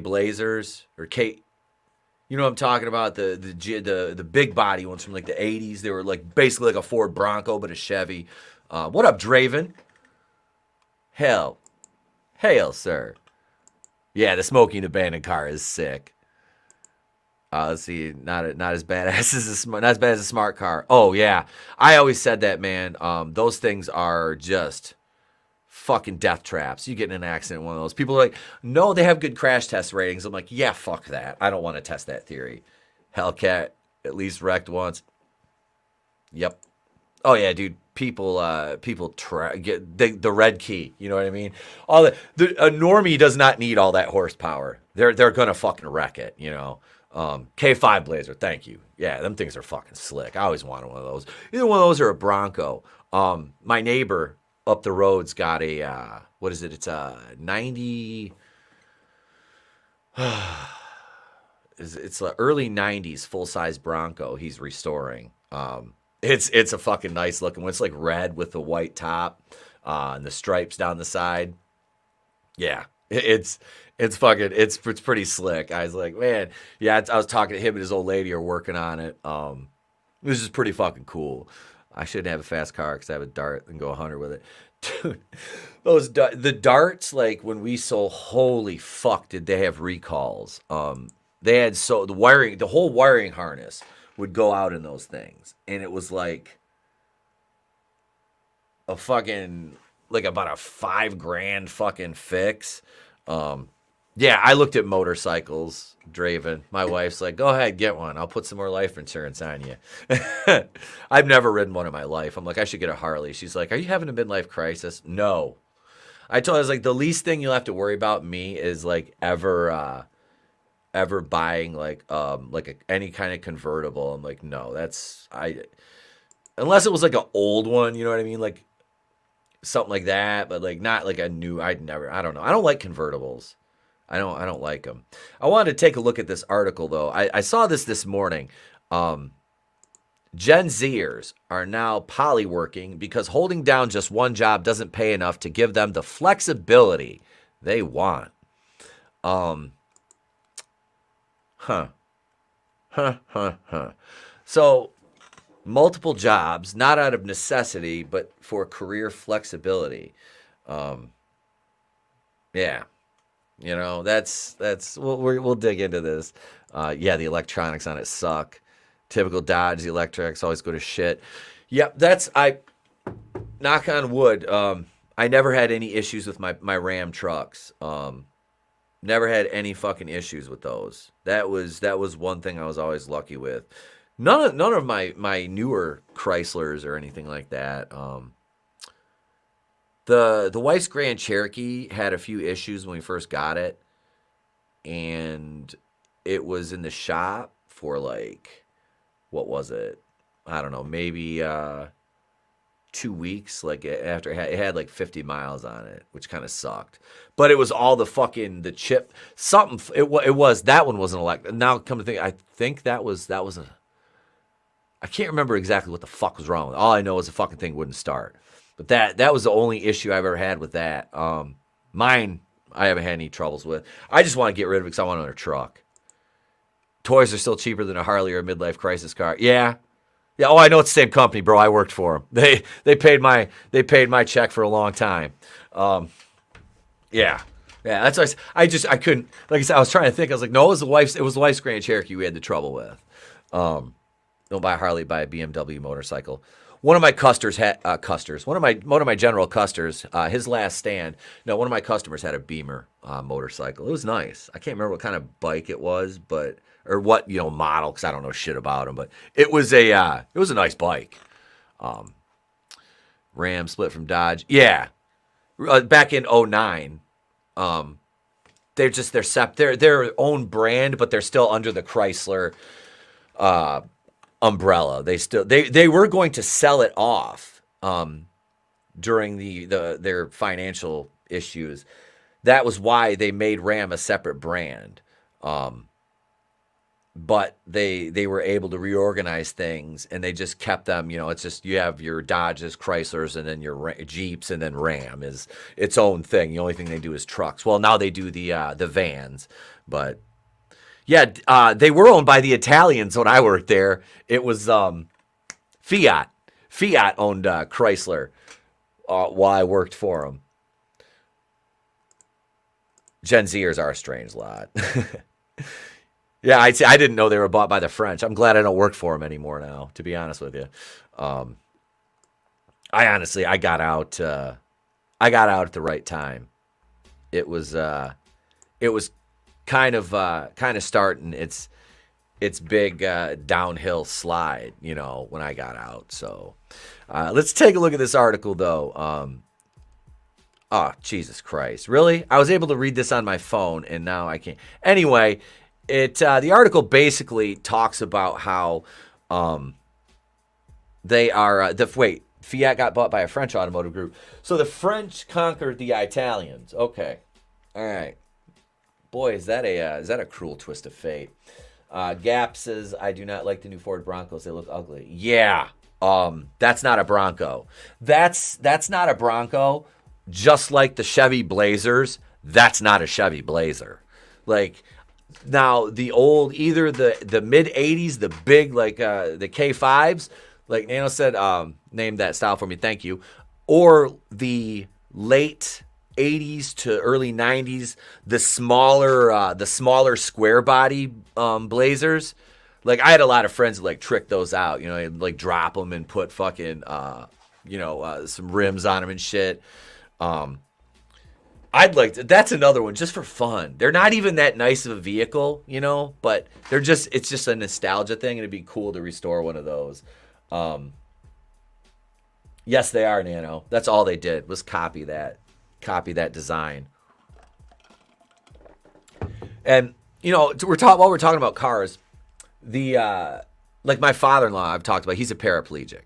Blazers or K. You know what I'm talking about? The big body ones from like the 80s. They were like basically like a Ford Bronco, but a Chevy. What up, Draven? Hail, sir. Yeah, the Smoking Abandoned car is sick. Let's see, not as badass as a smart car. Oh yeah, I always said that, man. Those things are just fucking death traps. You get in an accident, one of those. People are like, no, they have good crash test ratings. I'm like, yeah, fuck that. I don't want to test that theory. Hellcat at least wrecked once. Yep. Oh yeah, dude. People get the red key. You know what I mean? A normie does not need all that horsepower. They're gonna fucking wreck it. You know. K5 Blazer. Thank you. Yeah, them things are fucking slick. I always wanted one of those. Either one of those or a Bronco. My neighbor up the road's got a what is it? It's a 90. It's the early 90s full size Bronco he's restoring. It's a fucking nice looking one. It's like red with the white top and the stripes down the side. Yeah, it's pretty slick. I was like, man, yeah. I was talking to him and his old lady are working on it. This is pretty fucking cool. I shouldn't have a fast car because I have a Dart and go 100 with it. Dude, the Darts, like when we sold, holy fuck, did they have recalls? They had the whole wiring harness would go out in those things, and it was like a fucking, like about a $5,000 fucking fix. Yeah, I looked at motorcycles, Draven. My wife's like, go ahead, get one. I'll put some more life insurance on you. I've never ridden one in my life. I'm like, I should get a Harley. She's like, are you having a midlife crisis? No. I told her, I was like, the least thing you'll have to worry about me is like ever buying like any kind of convertible. I'm like, no, unless it was like an old one, you know what I mean? Like something like that, but like not like a new, I don't know. I don't like convertibles. I don't like them. I wanted to take a look at this article though. I saw this morning. Gen Zers are now polyworking because holding down just one job doesn't pay enough to give them the flexibility they want. So multiple jobs, not out of necessity, but for career flexibility. Yeah. You know, that's we'll dig into this. Yeah, the electronics on it suck. Typical Dodge, the electrics always go to shit. Yep, I knock on wood. I never had any issues with my Ram trucks. Never had any fucking issues with those. That was one thing I was always lucky with. None of my newer Chryslers or anything like that. The wife's Grand Cherokee had a few issues when we first got it, and it was in the shop for like, what was it? I don't know, maybe 2 weeks. Like after it had like 50 miles on it, which kind of sucked. But it was all the chip something. It was that one wasn't electric. Now come to think, I think that was a. I can't remember exactly what the fuck was wrong with it. All I know is the fucking thing wouldn't start. But that was the only issue I've ever had with that. Mine, I haven't had any troubles with. I just want to get rid of it because I want another truck. Toys are still cheaper than a Harley or a midlife crisis car. Yeah. Oh, I know it's the same company, bro. I worked for them. They paid my check for a long time. Yeah. That's why I couldn't. Like I said, I was trying to think. I was like, no, it was the wife's Grand Cherokee we had the trouble with. Don't buy a Harley, buy a BMW motorcycle. One of my customers one of my General Custers, his last stand. No, one of my customers had a Beamer motorcycle. It was nice. I can't remember what kind of bike it was, or what model, because I don't know shit about them. But it was a nice bike. Ram split from Dodge. Yeah, back in 2009. They're their own brand, but they're still under the Chrysler umbrella. They were going to sell it off during their financial issues. That was why they made Ram a separate brand. But they were able to reorganize things, and they just kept them. It's just you have your Dodges, Chryslers, and then your Jeeps, and then Ram is its own thing. The only thing they do is trucks. Well, now they do the vans, but. Yeah, they were owned by the Italians when I worked there. It was Fiat. Fiat owned Chrysler while I worked for them. Gen Zers are a strange lot. Yeah, I didn't know they were bought by the French. I'm glad I don't work for them anymore now, to be honest with you. I got out at the right time. It was kind of starting its big downhill slide, when I got out. So let's take a look at this article, though. Oh, Jesus Christ. Really? I was able to read this on my phone, and now I can't. Anyway, the article basically talks about how they are... Fiat got bought by a French automotive group. So the French conquered the Italians. Okay. All right. Boy, is that a cruel twist of fate. Gap says, I do not like the new Ford Broncos. They look ugly. Yeah. That's not a Bronco. That's not a Bronco. Just like the Chevy Blazers, that's not a Chevy Blazer. Like, now the old, either the mid 80s, the big, like the K5s, like Nano said, name that style for me, thank you. Or the late 80s to early 90s, the smaller square body Blazers. Like, I had a lot of friends that like trick those out, like drop them and put fucking some rims on them and shit. I'd like to, that's another one just for fun. They're not even that nice of a vehicle, but it's just a nostalgia thing, and it'd be cool to restore one of those. Yes, they are, Nano. That's all they did was copy that design. And while we're talking about cars, like my father-in-law I've talked about, he's a paraplegic.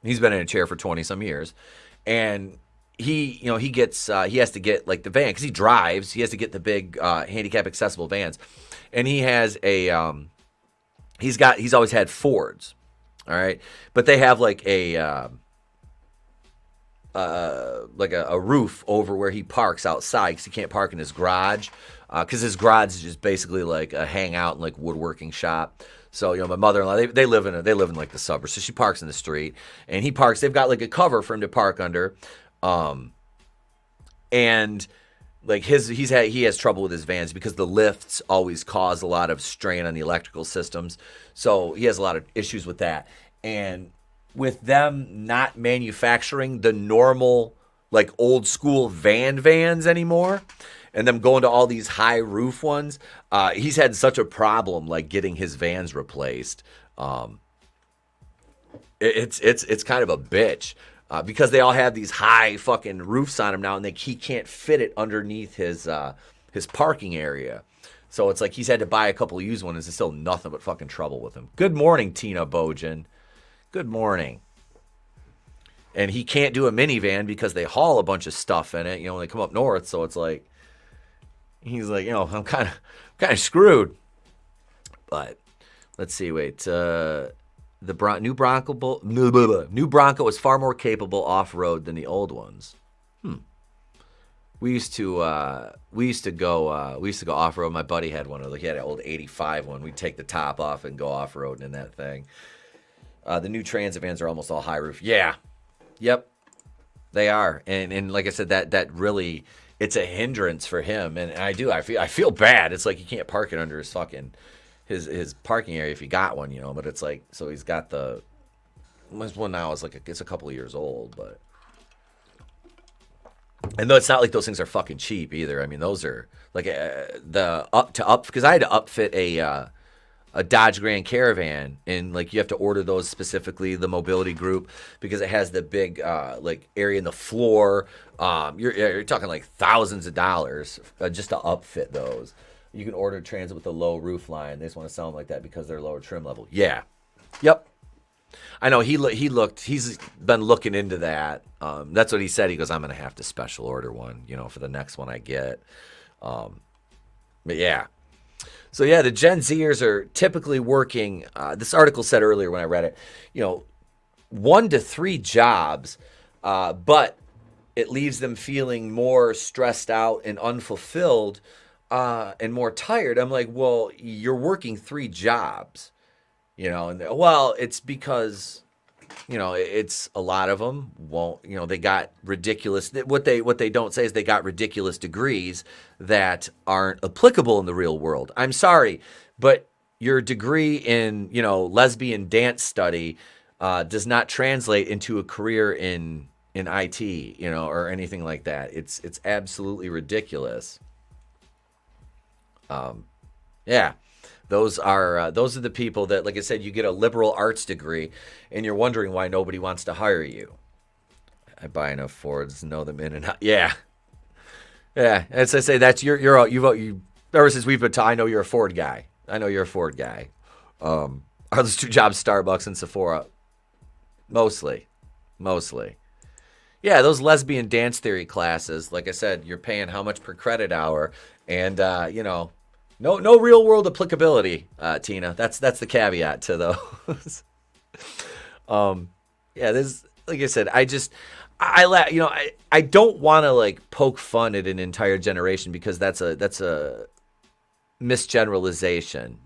He's been in a chair for 20 some years, and he has to get like the van because he drives. He has to get the big handicap accessible vans, and he has he's always had Fords, all right, but they have like a roof over where he parks outside because he can't park in his garage because his garage is just basically like a hangout and like woodworking shop. So, my mother-in-law, they live in like the suburbs. So she parks in the street, and he parks. They've got like a cover for him to park under. And like he has trouble with his vans because the lifts always cause a lot of strain on the electrical systems. So he has a lot of issues with that. And with them not manufacturing the normal, like old school vans anymore, and them going to all these high roof ones, he's had such a problem like getting his vans replaced. It's kind of a bitch. Because they all have these high fucking roofs on them now, and he can't fit it underneath his parking area. So it's like he's had to buy a couple of used ones, and there's still nothing but fucking trouble with him. Good morning, Tina Bojan. Good morning. And he can't do a minivan because they haul a bunch of stuff in it, when they come up north. So it's like he's like, I'm kind of screwed. But let's see. Wait. The new Bronco is far more capable off-road than the old ones. We used to go off-road. My buddy had one. He had an old 85 one. We'd take the top off and go off-roading in that thing. The new transit vans are almost all high roof. Yeah. Yep. They are. And like I said, that really, it's a hindrance for him. And I feel bad. It's like he can't park it under his fucking his parking area if he got one, but it's like, so he's got this one now is like it's a couple of years old, but and though it's not like those things are fucking cheap either. I mean, those are like because I had to upfit a Dodge Grand Caravan, and like you have to order those specifically, the mobility group, because it has the big like area in the floor. You're talking like thousands of dollars just to upfit those. You can order Transit with a low roof line. They just want to sell them like that because they're lower trim level. Yeah. Yep. I know he's been looking into that. That's what he said. He goes, I'm going to have to special order one, for the next one I get. But yeah. So yeah, the Gen Zers are typically working, this article said earlier when I read it, 1 to 3 jobs, but it leaves them feeling more stressed out and unfulfilled and more tired. I'm like, well, you're working 3 jobs, and well, it's because, it's a lot of them won't, they got ridiculous. What they don't say is they got ridiculous degrees that aren't applicable in the real world. I'm sorry, but your degree in, lesbian dance study does not translate into a career in IT, or anything like that. It's absolutely ridiculous. Yeah, those are the people that, like I said, you get a liberal arts degree and you're wondering why nobody wants to hire you. I buy enough Fords, know them in and out. Yeah. As I say, that's you ever since we've been I know you're a Ford guy. Are those 2 jobs Starbucks and Sephora? Mostly. Yeah, those lesbian dance theory classes, like I said, you're paying how much per credit hour, and no real world applicability, Tina. That's the caveat to those. Yeah, this, like I said, I don't want to like poke fun at an entire generation because that's a misgeneralization,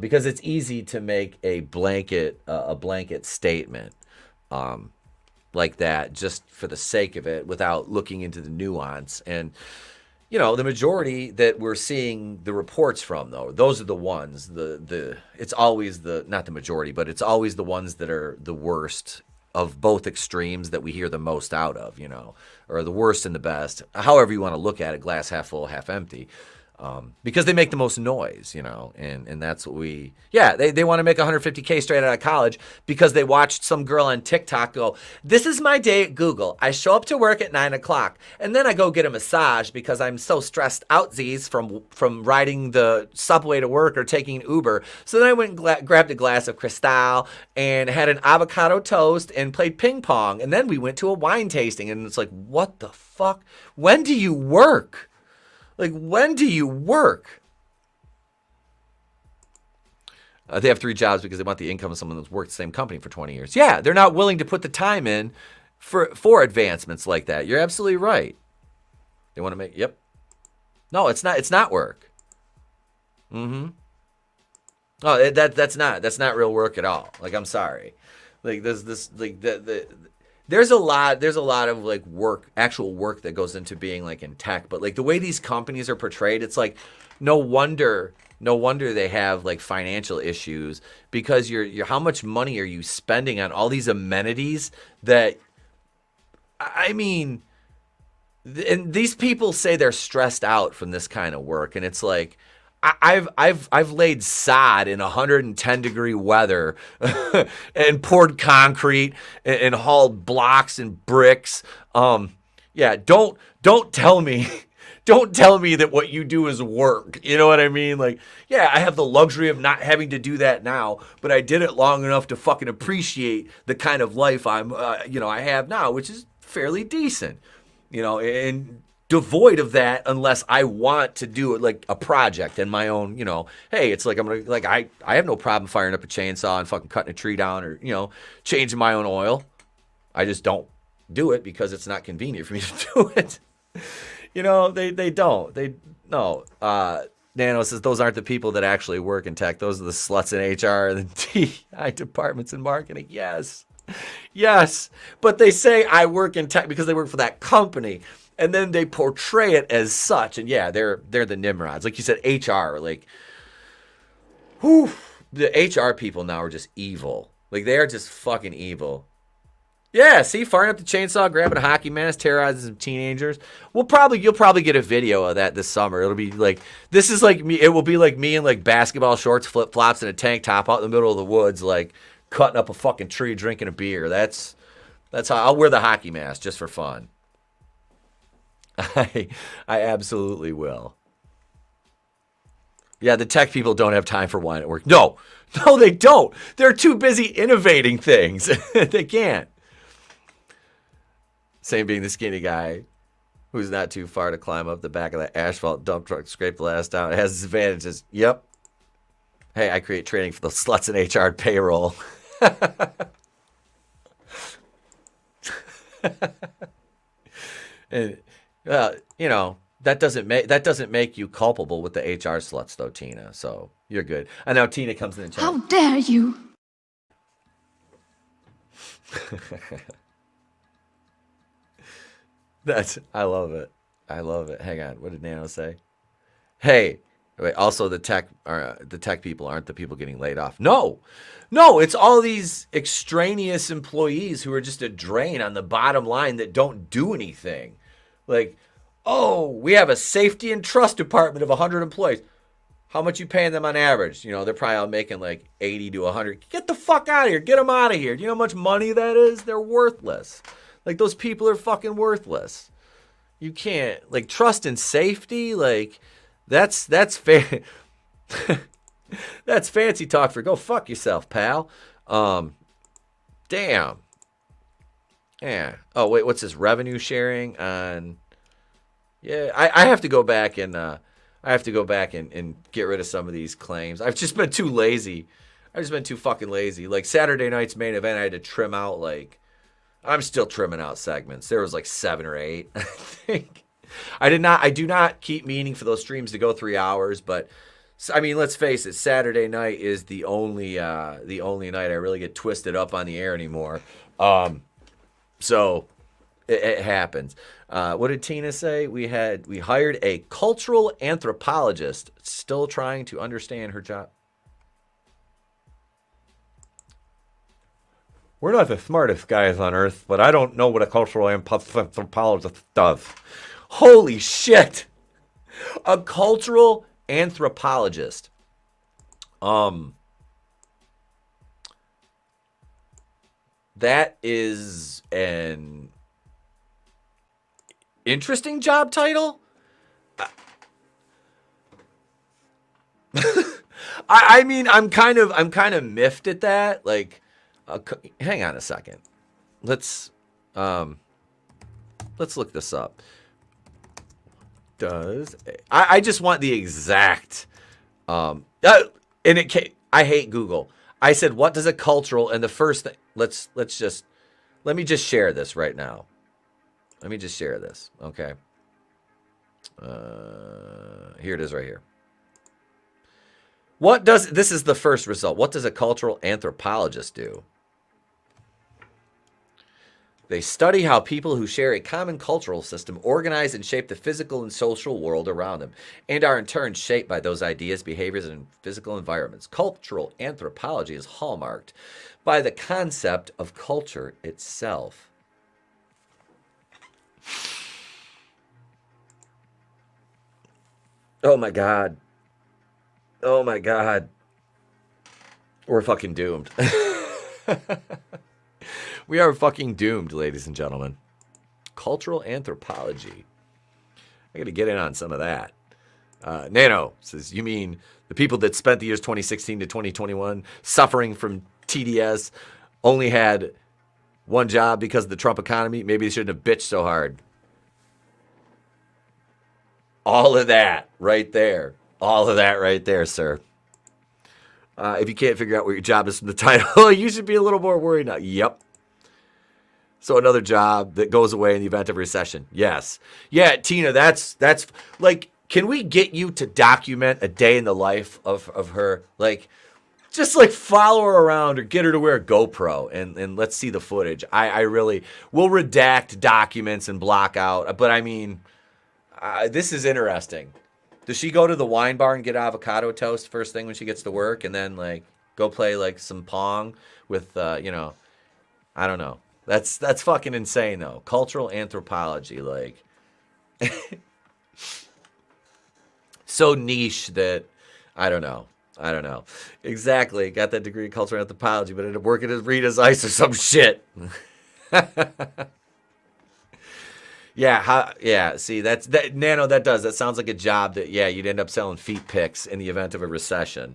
because it's easy to make a blanket statement like that just for the sake of it without looking into the nuance. And the majority that we're seeing the reports from, though, those are the ones, it's always not the majority, but it's always the ones that are the worst of both extremes that we hear the most out of, you know, or the worst and the best, however you want to look at it, glass half full, half empty. Because they make the most noise, you know, and that's what they want to make $150K straight out of college because they watched some girl on TikTok go, this is my day at Google. I show up to work at 9 o'clock and then I go get a massage because I'm so stressed out from riding the subway to work or taking Uber. So then I went and grabbed a glass of Cristal and had an avocado toast and played ping pong. And then we went to a wine tasting and it's like, what the fuck? When do you work? Like, when do you work? They have 3 jobs because they want the income of someone that's worked the same company for 20 years. Yeah, they're not willing to put the time in for advancements like that. You're absolutely right. They want to make, yep. No, it's not work. Mm-hmm. Oh, that's not real work at all. Like, I'm sorry. Like, there's a lot of like actual work that goes into being like in tech, but like the way these companies are portrayed, it's like no wonder they have like financial issues because you're how much money are you spending on all these amenities that, I mean, and these people say they're stressed out from this kind of work, and it's like, I've laid sod in 110-degree weather and poured concrete and hauled blocks and bricks. Yeah, don't tell me that what you do is work. You know what I mean? Like, yeah, I have the luxury of not having to do that now, but I did it long enough to fucking appreciate the kind of life I have now, which is fairly decent. You know, and devoid of that unless I want to do it like a project and my own, you know, hey, it's like I have no problem firing up a chainsaw and fucking cutting a tree down or, you know, changing my own oil. I just don't do it because it's not convenient for me to do it. You know, they don't. Nano says those aren't the people that actually work in tech. Those are the sluts in HR and the TI departments in marketing. Yes. But they say I work in tech because they work for that company. And then they portray it as such. And yeah, they're the Nimrods. Like you said, HR, like, whew, the HR people now are just evil. Like, they are just fucking evil. Yeah, see, firing up the chainsaw, grabbing a hockey mask, terrorizing some teenagers. You'll probably get a video of that this summer. It'll be like, this is like me. It will be like me in like basketball shorts, flip flops, and a tank top out in the middle of the woods, like cutting up a fucking tree, drinking a beer. That's how I'll wear the hockey mask just for fun. I absolutely will. Yeah, the tech people don't have time for wine at work. No, they don't. They're too busy innovating things. They can't. Same being the skinny guy who's not too far to climb up the back of that asphalt dump truck, scrape the last down. It has its advantages. Yep. Hey, I create training for the sluts in HR payroll. And you know, that doesn't make you culpable with the HR sluts though, Tina. So you're good. And now Tina comes in and chat. How dare you? I love it. Hang on. What did Nano say? Hey, wait, also the tech people aren't the people getting laid off. No, it's all these extraneous employees who are just a drain on the bottom line that don't do anything. Like, oh, we have a safety and trust department of 100 employees. How much you paying them on average? You know, they're probably all making like 80 to 100. Get the fuck out of here. Get them out of here. Do you know how much money that is? They're worthless. Like, those people are fucking worthless. You can't, like, trust and safety, like, that's that's fancy talk for go fuck yourself, pal. Damn. Yeah. Oh, wait, what's this? Revenue sharing on... Yeah, I have to go back and get rid of some of these claims. I've just been too lazy. I've just been too fucking lazy. Like, Saturday night's main event, I had to trim out, like... I'm still trimming out segments. There was like 7 or 8, I think. I do not keep meaning for those streams to go 3 hours, but... I mean, let's face it, Saturday night is the only night I really get twisted up on the air anymore. So it happens. What did Tina say? We hired a cultural anthropologist, still trying to understand her job. We're not the smartest guys on earth, but I don't know what a cultural anthropologist does. Holy shit! A cultural anthropologist. That is an interesting job title. I mean, I'm kind of miffed at that. Like, hang on a second. Let's look this up. I just want the exact and I hate Google. I said, what does a cultural, and the first thing, let me just share this right now. Let me just share this. Okay. Here it is right here. This is the first result. What does a cultural anthropologist do? They study how people who share a common cultural system organize and shape the physical and social world around them, and are in turn shaped by those ideas, behaviors, and physical environments. Cultural anthropology is hallmarked by the concept of culture itself. Oh my God. Oh my God. We're fucking doomed. We are fucking doomed, ladies and gentlemen. Cultural anthropology. I got to get in on some of that. Nano says, you mean the people that spent the years 2016 to 2021 suffering from TDS only had one job because of the Trump economy? Maybe they shouldn't have bitched so hard. All of that right there. All of that right there, sir. If you can't figure out what your job is from the title, you should be a little more worried now. Yep. So another job that goes away in the event of recession. Yes. Yeah, Tina, that's like, can we get you to document a day in the life of her? Like, just like follow her around or get her to wear a GoPro and let's see the footage. I really will redact documents and block out. But I mean, this is interesting. Does she go to the wine bar and get avocado toast first thing when she gets to work and then like go play like some Pong with, I don't know. That's fucking insane though. Cultural anthropology, like so niche that I don't know. Exactly. Got that degree in cultural anthropology, but ended up working at Rita's Ice or some shit. Yeah. See, that Nano. That sounds like a job that you'd end up selling feet pics in the event of a recession.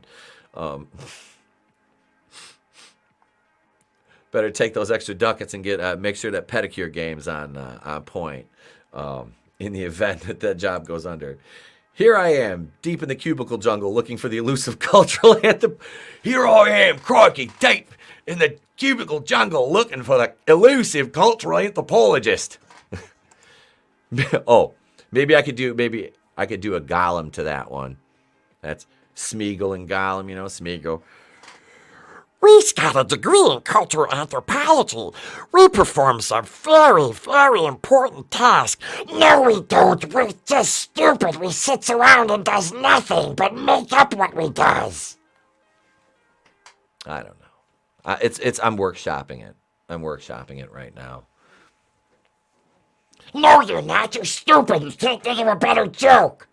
Better take those extra ducats and get make sure that pedicure game's on point in the event that job goes under. Here I am, deep in the cubicle jungle, looking for the elusive cultural anthem. Here I am, crikey, deep in the cubicle jungle, looking for the elusive cultural anthropologist. Oh, maybe I could do a Gollum to that one. That's Smeagol and Gollum, Smeagol. We've got a degree in cultural anthropology. We perform some very, very important task. No, we don't. We're just stupid. We sits around and does nothing but make up what we does. I don't know. I'm workshopping it. I'm workshopping it right now. No, you're not. You're stupid. You can't think of a better joke.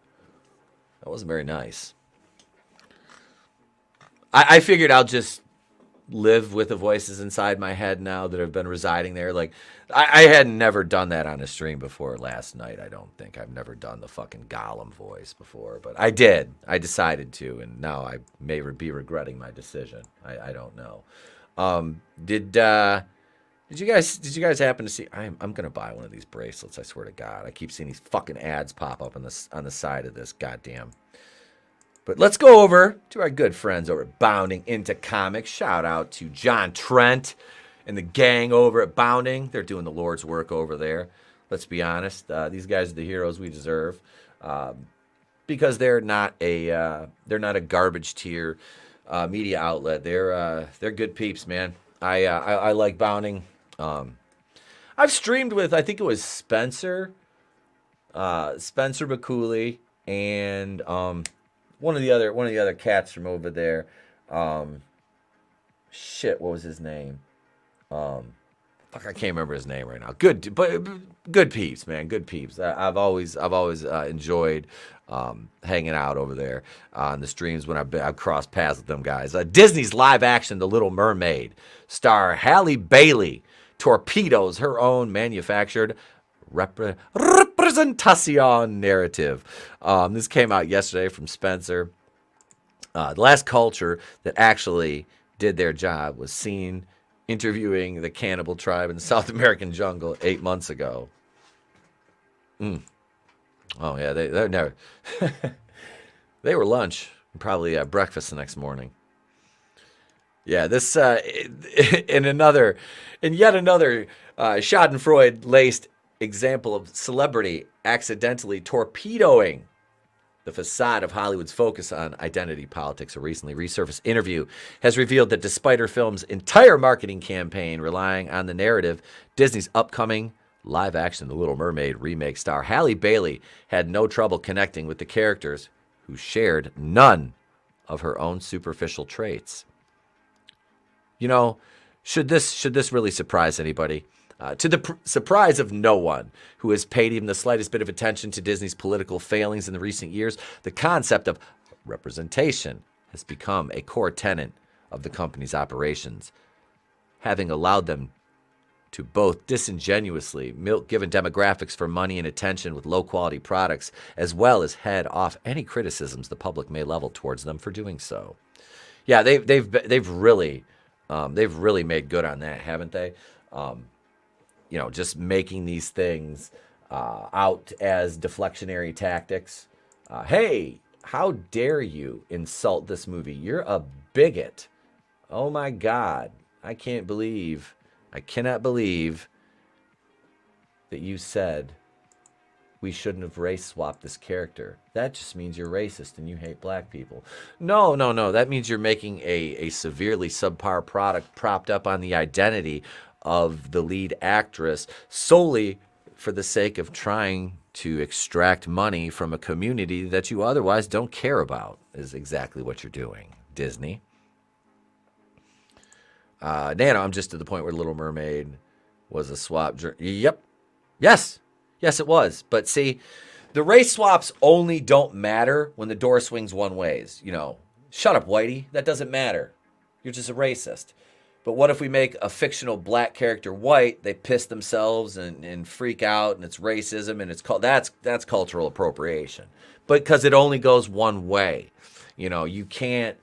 That wasn't very nice. I figured I'll just live with the voices inside my head now that have been residing there. Like, I had never done that on a stream before last night, I don't think. I've never done the fucking Gollum voice before, but I did. I decided to, and now I may be regretting my decision. I don't know. Did you guys happen to see? I'm gonna buy one of these bracelets. I swear to God, I keep seeing these fucking ads pop up on the side of this goddamn. But let's go over to our good friends over at Bounding Into Comics. Shout out to John Trent and the gang over at Bounding. They're doing the Lord's work over there. Let's be honest. These guys are the heroes we deserve because they're not a garbage tier media outlet. They're good peeps, man. I like Bounding. I've streamed with, I think it was Spencer McCooley, and one of the other cats from over there. What was his name? Fuck, I can't remember his name right now. Good peeps, man. Good peeps. I've always enjoyed hanging out over there on the streams when I've crossed paths with them guys. Disney's live action The Little Mermaid star Halle Bailey torpedoes her own manufactured representation narrative. This came out yesterday from Spencer. The last culture that actually did their job was seen interviewing the cannibal tribe in the South American jungle 8 months ago. Oh yeah, they're never. They were lunch, probably breakfast the next morning. Yeah, this in yet another Schadenfreude laced example of celebrity accidentally torpedoing the facade of Hollywood's focus on identity politics. A recently resurfaced interview has revealed that despite her film's entire marketing campaign relying on the narrative, Disney's upcoming live-action The Little Mermaid remake star Halle Bailey had no trouble connecting with the characters who shared none of her own superficial traits. You know, should this really surprise anybody? To the surprise of no one who has paid even the slightest bit of attention to Disney's political failings in the recent years, the concept of representation has become a core tenet of the company's operations, having allowed them to both disingenuously milk given demographics for money and attention with low-quality products, as well as head off any criticisms the public may level towards them for doing so. Yeah, they've really made good on that, haven't they? You know, just making these things out as deflectionary tactics. Hey, how dare you insult this movie? You're a bigot. Oh my God. I cannot believe that you said we shouldn't have race swapped this character. That just means you're racist and you hate black people. No. That means you're making a severely subpar product propped up on the identity of the lead actress solely for the sake of trying to extract money from a community that you otherwise don't care about, is exactly what you're doing, Disney. Nano, I'm just to the point where Little Mermaid was a swap. Yep. Yes, it was. But see, the race swaps only don't matter when the door swings one ways. You know, shut up, Whitey. That doesn't matter. You're just a racist. But what if we make a fictional black character white? They piss themselves and freak out, and it's racism, and it's called that's cultural appropriation. But because it only goes one way, you know, you can't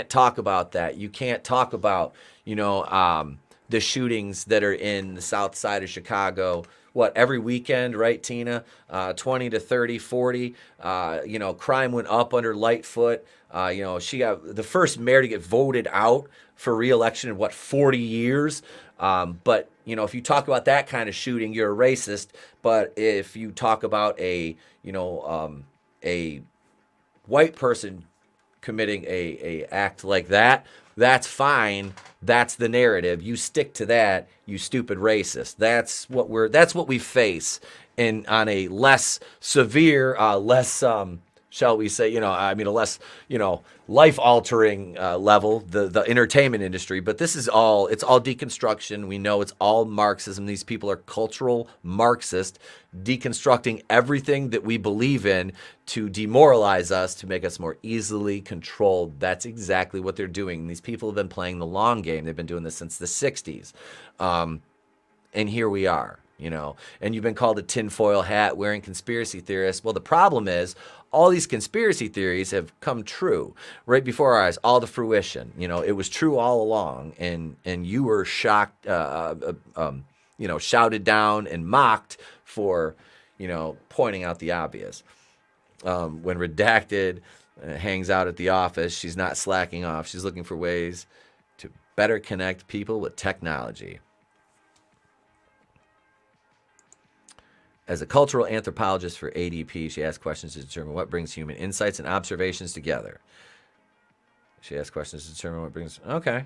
talk about that. You can't talk about the shootings that are in the South Side of Chicago. What, every weekend, right, Tina? 20 to 30, 40. Crime went up under Lightfoot. She got the first mayor to get voted out for re-election in 40 years. But if you talk about that kind of shooting, you're a racist. But if you talk about a white person committing a act like that, that's fine. That's the narrative. You stick to that, you stupid racist. That's what we face on a less severe, shall we say, a less, life-altering level, the entertainment industry. But it's all deconstruction. We know it's all Marxism. These people are cultural Marxists, deconstructing everything that we believe in to demoralize us, to make us more easily controlled. That's exactly what they're doing. These people have been playing the long game. They've been doing this since the 60s. And here we are. And you've been called a tinfoil hat wearing conspiracy theorist. Well, the problem is all these conspiracy theories have come true right before our eyes, all to fruition. It was true all along, and you were shocked, shouted down and mocked for, pointing out the obvious. When Redacted hangs out at the office, she's not slacking off. She's looking for ways to better connect people with technology. As a cultural anthropologist for ADP, she asks questions to determine what brings human insights and observations together. She asks questions to determine what brings... Okay.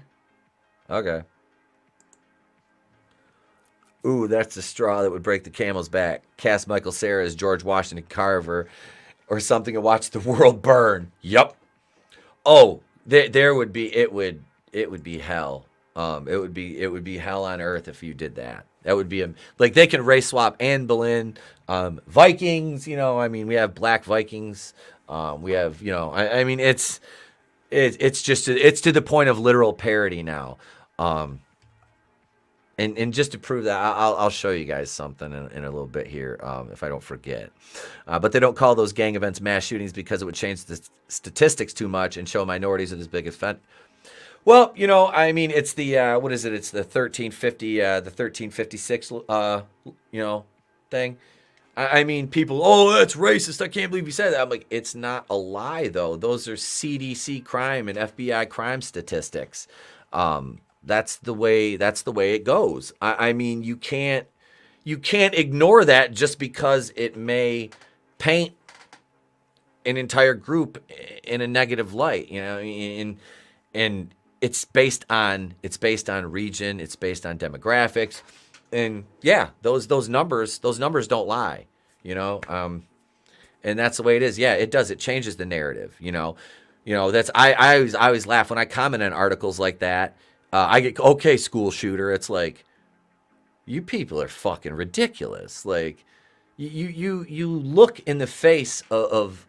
Ooh, that's the straw that would break the camel's back. Cast Michael Cera as George Washington Carver or something and watch the world burn. Yup. Oh, there would be... It would be hell. It would be hell on earth if you did that. That would be like they can race swap Anne Boleyn, Vikings. You know, I mean, we have black Vikings. We have, you know, I mean, it's just it's to the point of literal parody now. And just to prove that, I'll show you guys something in a little bit here, if I don't forget. But they don't call those gang events mass shootings because it would change the statistics too much and show minorities as this big offense. Well, you know, I mean, it's the what is it? It's the 1350, the 1356, you know, thing. I mean, people, oh, that's racist. I can't believe you said that. I'm like, it's not a lie though. Those are CDC crime and FBI crime statistics. That's the way it goes. I mean, you can't ignore that just because it may paint an entire group in a negative light, you know, and it's based on region, it's based on demographics, and yeah, those numbers don't lie, you know, and that's the way it is. Yeah, it does. It changes the narrative, you know. That's I always laugh when I comment on articles like that. I get, okay, school shooter. It's like, you people are fucking ridiculous. Like, you look in the face of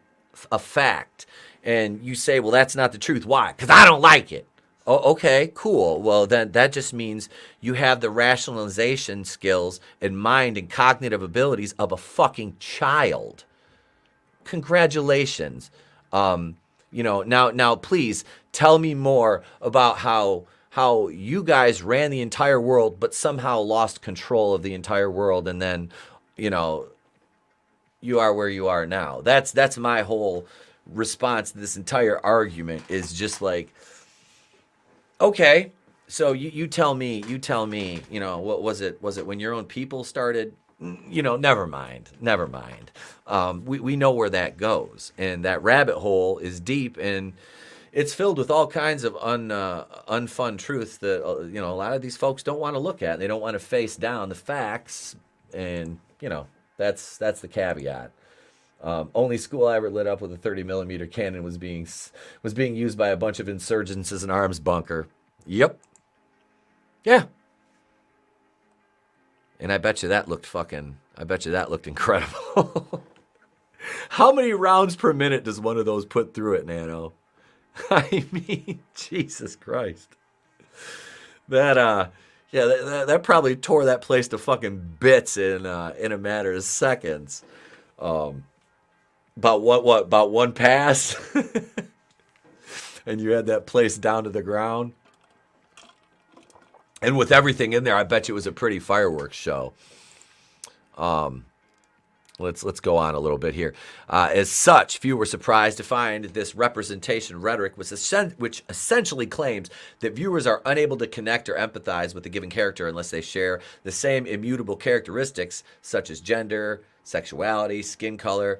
a fact and you say, well, that's not the truth. Why? Because I don't like it. Oh, okay, cool. Well, then that just means you have the rationalization skills and mind and cognitive abilities of a fucking child. Congratulations. You know, now please tell me more about how you guys ran the entire world, but somehow lost control of the entire world, and then, you know, you are where you are now. That's my whole response to this entire argument, is just like, okay, so you tell me, you know, what was it when your own people started? You know, never mind. We know where that goes, and that rabbit hole is deep, and it's filled with all kinds of unfun truths that, you know, a lot of these folks don't want to look at. They don't want to face down the facts, and, you know, that's the caveat. Only school I ever lit up with a 30mm cannon was being used by a bunch of insurgents as an arms bunker. Yep. Yeah. And I bet you that looked incredible. How many rounds per minute does one of those put through it, Nano? I mean, Jesus Christ. That probably tore that place to fucking bits in a matter of seconds. About one pass? And you had that place down to the ground. And with everything in there, I bet you it was a pretty fireworks show. Let's go on a little bit here. As such, few were surprised to find this representation rhetoric, which essentially claims that viewers are unable to connect or empathize with a given character unless they share the same immutable characteristics, such as gender, sexuality, skin color,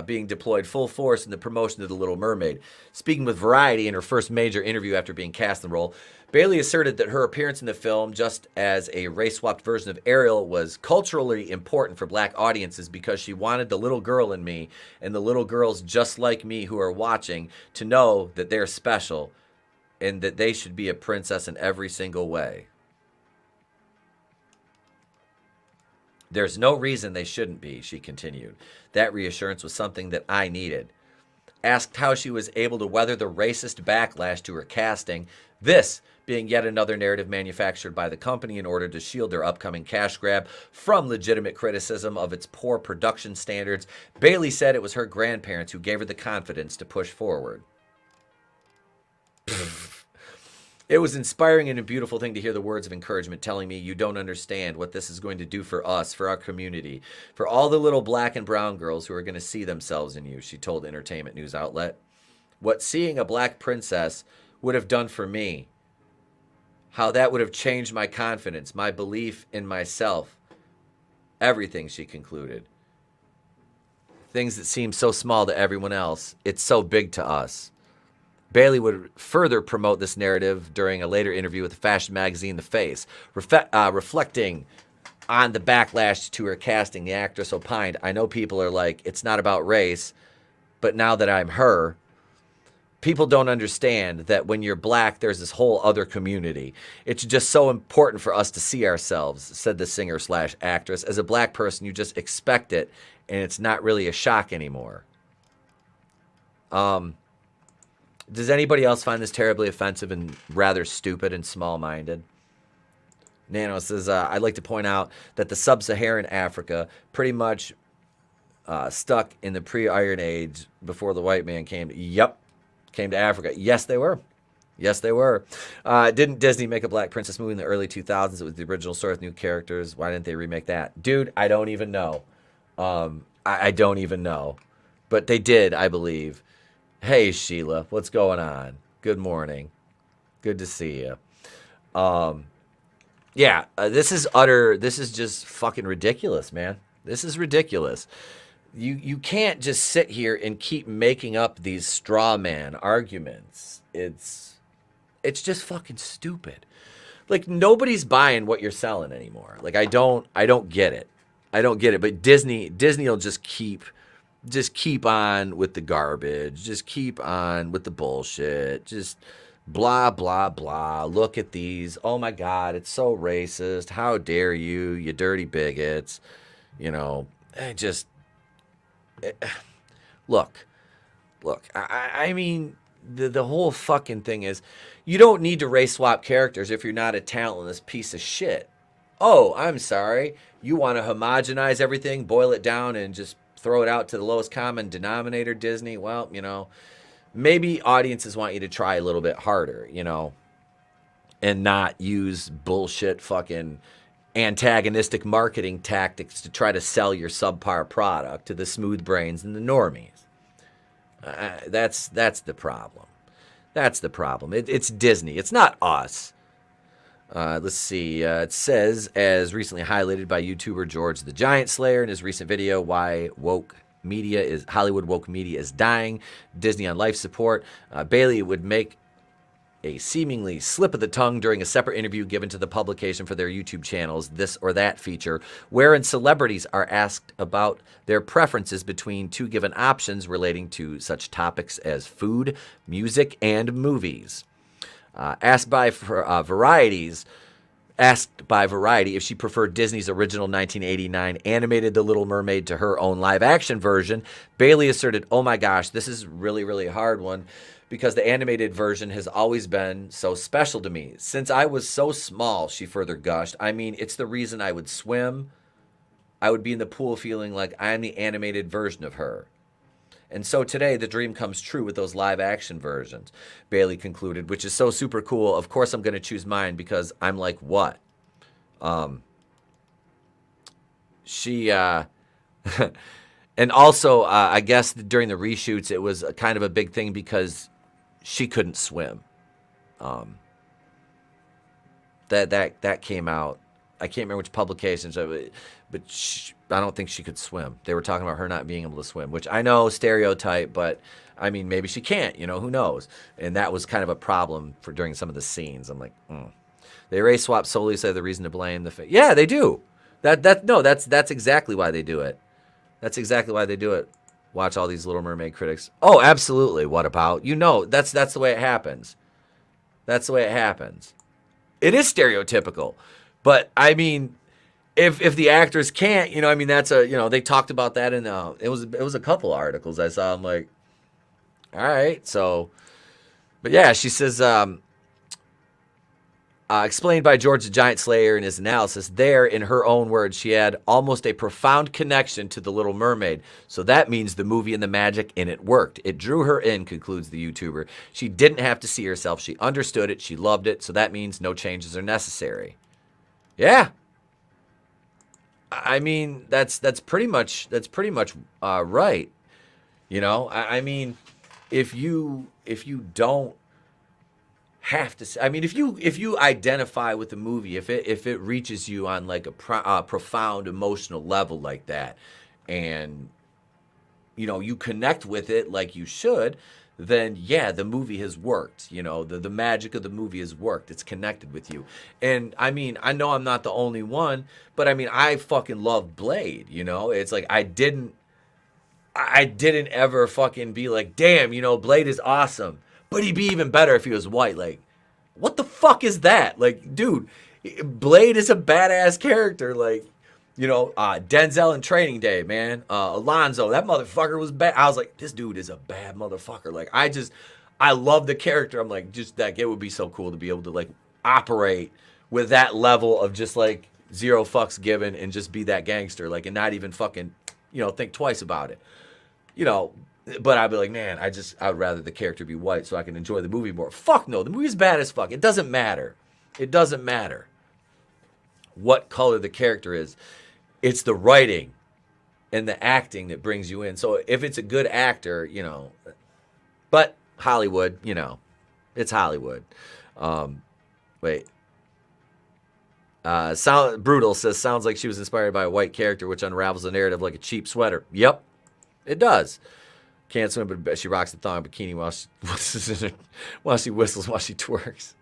being deployed full force in the promotion of The Little Mermaid. Speaking with Variety in her first major interview after being cast in the role, Bailey asserted that her appearance in the film, just as a race-swapped version of Ariel, was culturally important for black audiences because she wanted the little girl in me and the little girls just like me who are watching to know that they're special and that they should be a princess in every single way. There's no reason they shouldn't be, she continued. That reassurance was something that I needed. Asked how she was able to weather the racist backlash to her casting, this being yet another narrative manufactured by the company in order to shield their upcoming cash grab from legitimate criticism of its poor production standards, Bailey said it was her grandparents who gave her the confidence to push forward. It was inspiring and a beautiful thing to hear the words of encouragement telling me, you don't understand what this is going to do for us, for our community, for all the little black and brown girls who are going to see themselves in you, she told Entertainment News Outlet. What seeing a black princess would have done for me, how that would have changed my confidence, my belief in myself, everything, she concluded. Things that seem so small to everyone else, it's so big to us. Bailey would further promote this narrative during a later interview with the fashion magazine The Face. Reflecting on the backlash to her casting, the actress opined, I know people are like, it's not about race, but now that I'm her, people don't understand that when you're black, there's this whole other community. It's just so important for us to see ourselves, said the singer/actress. As a black person, you just expect it, and it's not really a shock anymore. Does anybody else find this terribly offensive and rather stupid and small-minded? Nano says, I'd like to point out that the sub-Saharan Africa pretty much stuck in the pre-Iron Age before the white man came. Came to Africa. Yes, they were. Yes, they were. Didn't Disney make a Black Princess movie in the early 2000s? It was the original story with new characters. Why didn't they remake that? Dude, I don't even know. I don't even know. But they did, I believe. Hey, Sheila, what's going on? Good morning. Good to see you. This is just fucking ridiculous, man. This is ridiculous. You can't just sit here and keep making up these straw man arguments. It's just fucking stupid. Like, nobody's buying what you're selling anymore. Like, I don't get it. I don't get it. But Disney will just keep on with the garbage. Just keep on with the bullshit. Just blah, blah, blah. Look at these. Oh, my God, it's so racist. How dare you, you dirty bigots. You know, look. I mean, the whole fucking thing is, you don't need to race swap characters if you're not a talentless piece of shit. Oh, I'm sorry. You want to homogenize everything, boil it down, and just throw it out to the lowest common denominator, Disney? Well, you know, maybe audiences want you to try a little bit harder, you know, and not use bullshit fucking antagonistic marketing tactics to try to sell your subpar product to the smooth brains and the normies. That's the problem. That's the problem. It's Disney. It's not us. Let's see. It says, as recently highlighted by YouTuber George the Giant Slayer in his recent video, why Hollywood woke media is dying, Disney on life support. Bailey would make a seemingly slip of the tongue during a separate interview given to the publication for their YouTube channels, This or That feature, wherein celebrities are asked about their preferences between two given options relating to such topics as food, music, and movies. Asked by Variety if she preferred Disney's original 1989 animated The Little Mermaid to her own live-action version, Bailey asserted, "Oh my gosh, this is really, really hard one, because the animated version has always been so special to me. Since I was so small," she further gushed, "I mean, it's the reason I would swim. I would be in the pool feeling like I'm the animated version of her. And so today, the dream comes true with those live-action versions," Bailey concluded, which is so super cool. Of course I'm going to choose mine because I'm like, what? And also, I guess during the reshoots, it was kind of a big thing because she couldn't swim. That came out. I can't remember which publications, but I don't think she could swim. They were talking about her not being able to swim, which I know, stereotype, but I mean, maybe she can't, you know, who knows? And that was kind of a problem for during some of the scenes. I'm like, They race swap solely, so the reason to blame yeah, they do. That's exactly why they do it. That's exactly why they do it. Watch all these Little Mermaid critics. Oh, absolutely. What about? You know, that's the way it happens. That's the way it happens. It is stereotypical. But I mean, if the actors can't, you know, I mean, that's they talked about that in it was a couple articles I saw. I'm like, all right, so, but yeah, she says, explained by George the Giant Slayer in his analysis, there, in her own words, she had almost a profound connection to The Little Mermaid. So that means the movie and the magic in it worked. It drew her in, concludes the YouTuber. She didn't have to see herself. She understood it. She loved it. So that means no changes are necessary. Yeah. I mean, that's pretty much right. You know, I mean, if you don't have to, I mean, if you identify with the movie, if it reaches you on like a profound emotional level like that, and you know you connect with it like you should, then yeah, the movie has worked. You know, the magic of the movie has worked. It's connected with you. And I mean, I know I'm not the only one, but I mean, I fucking love Blade. You know, it's like I didn't ever fucking be like, damn, you know, Blade is awesome. But he'd be even better if he was white. Like, what the fuck is that? Like, dude, Blade is a badass character. Like, Denzel in Training Day, man. Alonzo, that motherfucker was bad. I was like, this dude is a bad motherfucker. Like, I love the character. I'm like, just that it would be so cool to be able to like operate with that level of just like zero fucks given and just be that gangster, like, and not even fucking, think twice about it, But I'd be like, man, I'd rather the character be white so I can enjoy the movie more. Fuck no, the movie's bad as fuck. It doesn't matter. It doesn't matter what color the character is. It's the writing and the acting that brings you in. So if it's a good actor, but Hollywood, it's Hollywood. Wait. Brutal says, sounds like she was inspired by a white character, which unravels the narrative like a cheap sweater. Yep, it does. Can't swim, but she rocks the thong bikini while she whistles, while she twerks.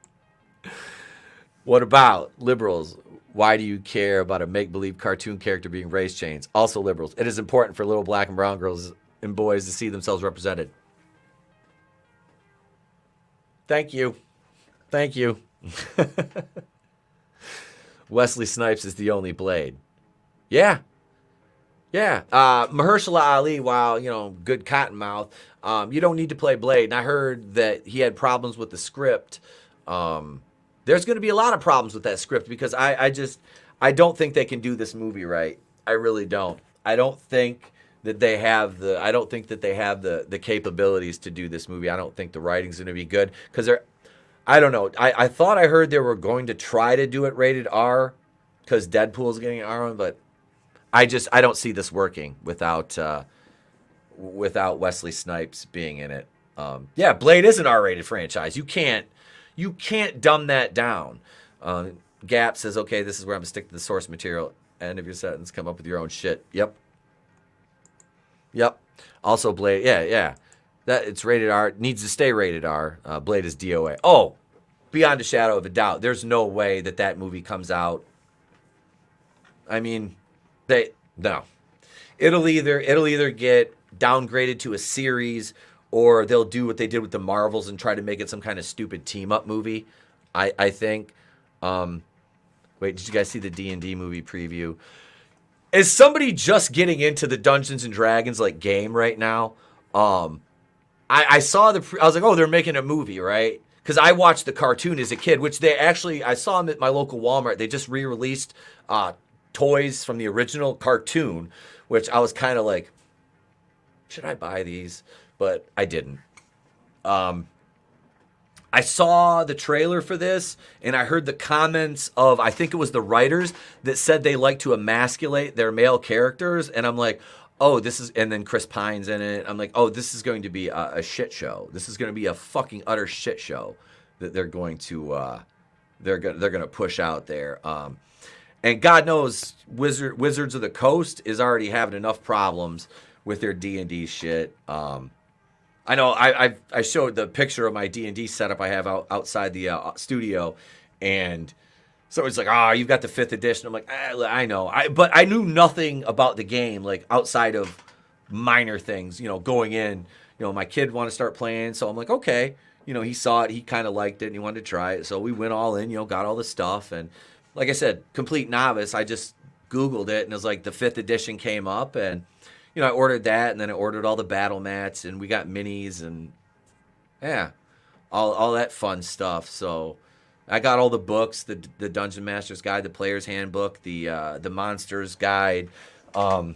What about liberals? Why do you care about a make-believe cartoon character being race changed? Also liberals. It is important for little black and brown girls and boys to see themselves represented. Thank you. Thank you. Wesley Snipes is the only Blade. Yeah. Yeah. Mahershala Ali, while, good cottonmouth, you don't need to play Blade. And I heard that he had problems with the script. There's going to be a lot of problems with that script because I don't think they can do this movie right. I really don't. I don't think that they have the capabilities to do this movie. I don't think the writing's going to be good because I don't know. I thought I heard they were going to try to do it rated R because Deadpool's getting an R, but I don't see this working without Wesley Snipes being in it. Yeah, Blade is an R-rated franchise. You can't dumb that down. Gap says, okay, this is where I'm gonna stick to the source material. End of your sentence. Come up with your own shit. Yep. Also, Blade. Yeah. That it's rated R. Needs to stay rated R. Blade is DOA. Oh, beyond a shadow of a doubt. There's no way that movie comes out. I mean, no. It'll either get downgraded to a series, or they'll do what they did with the Marvels and try to make it some kind of stupid team-up movie, I think. Wait, did you guys see the D&D movie preview? Is somebody just getting into the Dungeons & Dragons, game right now? I saw I was like, oh, they're making a movie, right? Because I watched the cartoon as a kid, which I saw them at my local Walmart. They just re-released toys from the original cartoon, which I was kind of like, should I buy these? But I didn't. I saw the trailer for this, and I heard the comments of, I think it was the writers, that said they like to emasculate their male characters, and I'm like, oh, and then Chris Pine's in it. I'm like, oh, this is going to be a shit show. This is going to be a fucking utter shit show that they're going to push out there. And God knows, Wizards of the Coast is already having enough problems with their D&D shit. I know I showed the picture of my D&D setup I have outside the studio, and so it's like, you've got the 5th edition. I'm like, I know. But I knew nothing about the game, outside of minor things, going in. My kid wanted to start playing, so I'm like, okay. He saw it, he kind of liked it, and he wanted to try it. So we went all in, got all the stuff. And like I said, complete novice, I just Googled it, and it was like the 5th edition came up, and I ordered that, and then I ordered all the battle mats, and we got minis, and yeah, all that fun stuff. So I got all the books, the Dungeon Master's Guide, the Player's Handbook, the Monster's Guide. But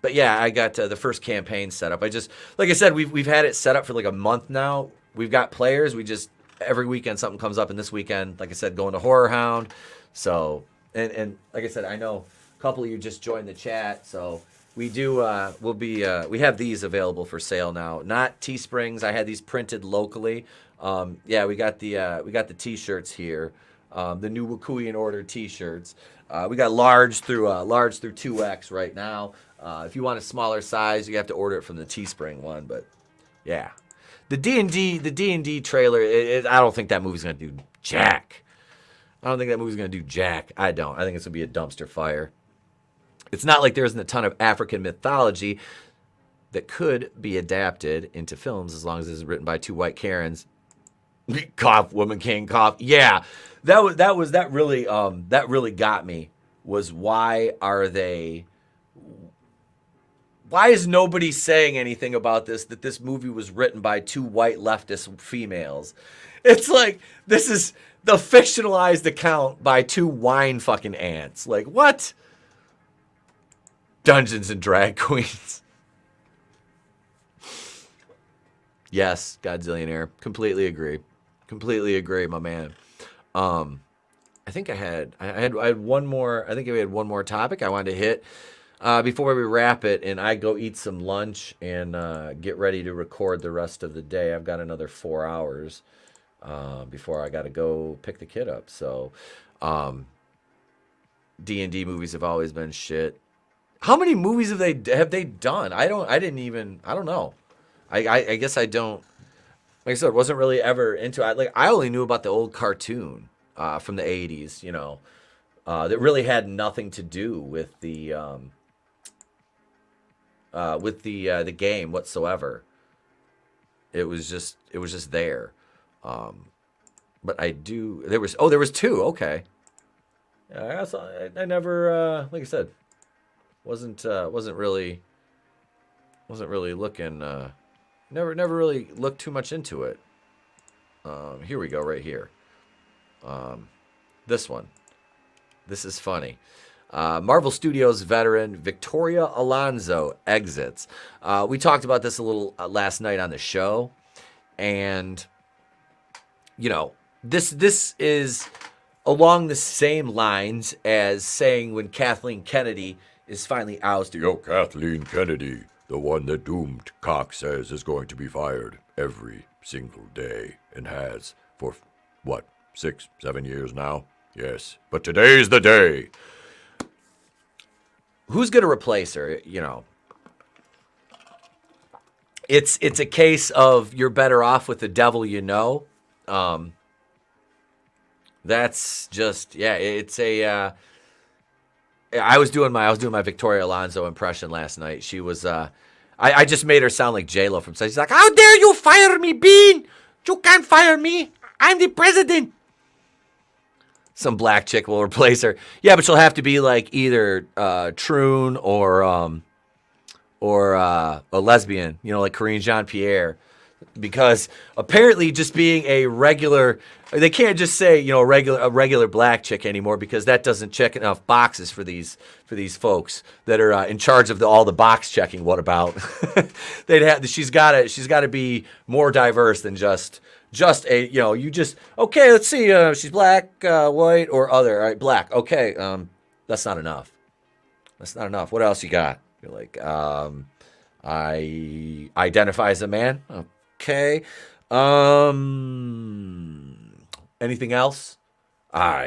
yeah, I got the first campaign set up. Like I said, we've had it set up for a month now. We've got players. We just every weekend something comes up, and this weekend, like I said, going to Horror Hound. So and like I said, I know a couple of you just joined the chat, so. We do. We have these available for sale now. Not Teesprings. I had these printed locally. Yeah, we got the T-shirts here. The new Wakuian Order T-shirts. We got large through 2X right now. If you want a smaller size, you have to order it from the Teespring one. But yeah, the D&D trailer. I don't think that movie's gonna do jack. I think it's gonna be a dumpster fire. It's not like there isn't a ton of African mythology. that could be adapted into films as long as it's written by two white Karens. Cough, woman king, cough. Yeah, that really got me. Was why is nobody saying anything about this, that this movie was written by two white leftist females? It's like, this is the fictionalized account by two wine fucking ants. Like, what? Dungeons and Drag Queens. Yes, Godzillionaire. Completely agree. Completely agree, my man. I think I had one more. I think we had one more topic I wanted to hit before we wrap it, and I go eat some lunch and get ready to record the rest of the day. I've got another 4 hours before I got to go pick the kid up. So, D&D movies have always been shit. How many movies have they done? I don't know. I guess I don't. Like I said, wasn't really ever into it. I only knew about the old cartoon from the 80s, you know, that really had nothing to do with the game whatsoever. It was just there. But there was two. Okay. Yeah, I never, like I said, wasn't really looking, never really looked too much into it. Here we go, right here. This one. This is funny. Marvel Studios veteran Victoria Alonso exits. We talked about this a little last night on the show, and you know, this is along the same lines as saying when Kathleen Kennedy is finally ousted. Oh, Kathleen Kennedy, the one that doomed Cox says is going to be fired every single day and has for, what, 6-7 years now? Yes, but today's the day. Who's going to replace her? You know, it's a case of you're better off with the devil you know. That's just, yeah, it's a, I was doing my Victoria Alonso impression last night. She was, I just made her sound like J-Lo from She's like, how dare you fire me, Bean? You can't fire me. I'm the president. Some black chick will replace her. Yeah, but she'll have to be like either Troon or a lesbian, you know, like Corinne Jean-Pierre. Because apparently just being a regular, they can't just say, you know, a regular black chick anymore, because that doesn't check enough boxes for these folks that are in charge of all the box checking. What about? She's got to be more diverse than just a, you know, you just, okay, let's see, she's black, white, or other. All right, black. Okay, that's not enough. That's not enough. What else you got? You're like, I identify as a man. Okay. Anything else? I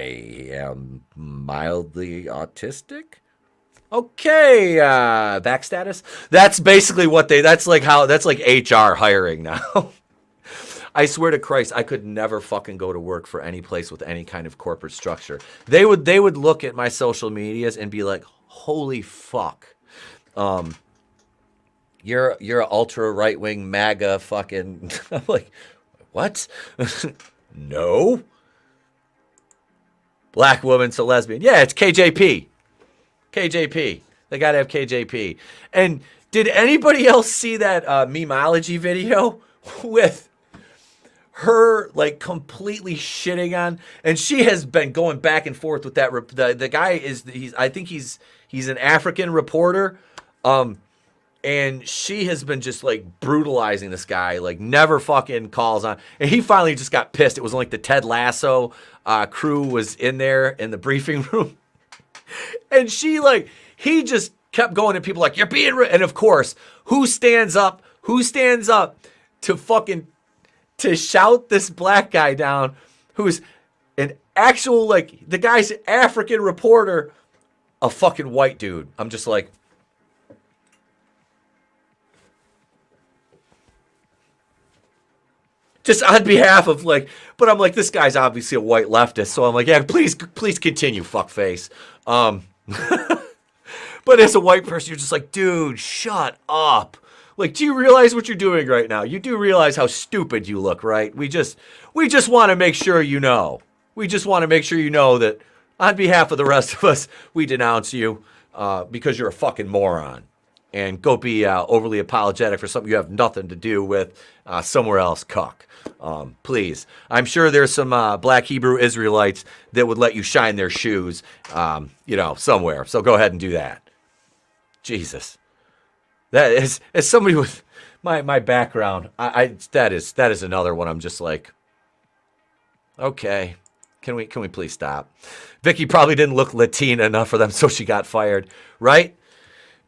am mildly autistic. Okay. Back status. That's basically that's like HR hiring now. I swear to Christ, I could never fucking go to work for any place with any kind of corporate structure. They would look at my social medias and be like, holy fuck. You're an ultra right wing MAGA fucking. I'm like, what? No. Black woman to lesbian. Yeah, it's KJP. KJP. They gotta have KJP. And did anybody else see that memeology video with her like completely shitting on? And she has been going back and forth with that. The guy I think he's an African reporter. And she has been just like brutalizing this guy, like never fucking calls on. And he finally just got pissed. It was like the Ted Lasso crew was in there in the briefing room. And he just kept going at people like, you're being and of course, who stands up to shout this black guy down who's an actual, like, the guy's an African reporter, a fucking white dude. I'm just like, just on behalf of like, but I'm like, this guy's obviously a white leftist, so I'm like, yeah, please continue, fuckface. But as a white person, you're just like, dude, shut up. Like, do you realize what you're doing right now? You do realize how stupid you look, right? We just want to make sure you know. We just want to make sure you know that on behalf of the rest of us, we denounce you because you're a fucking moron. And go be overly apologetic for something you have nothing to do with somewhere else, cuck. Please. I'm sure there's some black Hebrew Israelites that would let you shine their shoes, somewhere. So go ahead and do that. Jesus. That is, as somebody with my background, that is another one I'm just like, okay. Can we please stop? Vicky probably didn't look Latina enough for them, so she got fired, right?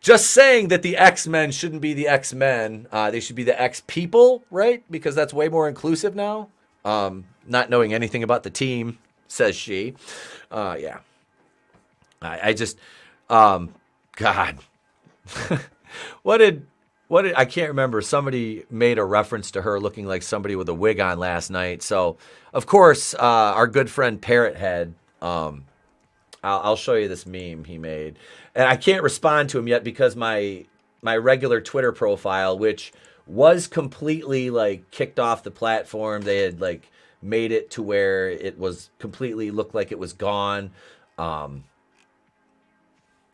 Just saying that the X-Men shouldn't be the X-Men. They should be the X-People, right? Because that's way more inclusive now. Not knowing anything about the team, says she. Yeah. I just, God. What did, I can't remember. Somebody made a reference to her looking like somebody with a wig on last night. So, of course, our good friend Parrot Head, I'll show you this meme he made. And I can't respond to him yet because my regular Twitter profile, which was completely like kicked off the platform, they had like made it to where it was completely looked like it was gone,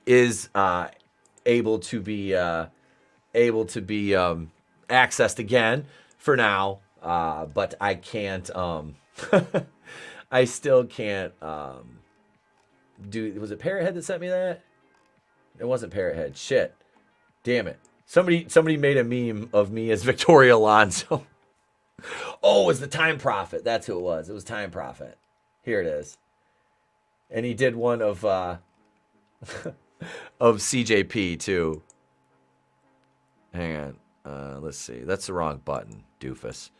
is able to be accessed again for now. But I can't. I still can't. Was it Parrot Head that sent me that? It wasn't Parrot Head. Shit. Damn it. Somebody made a meme of me as Victoria Alonso. Oh, it was the Time Prophet. That's who it was. It was Time Prophet. Here it is. And he did one of of CJP too. Hang on. Let's see. That's the wrong button, doofus.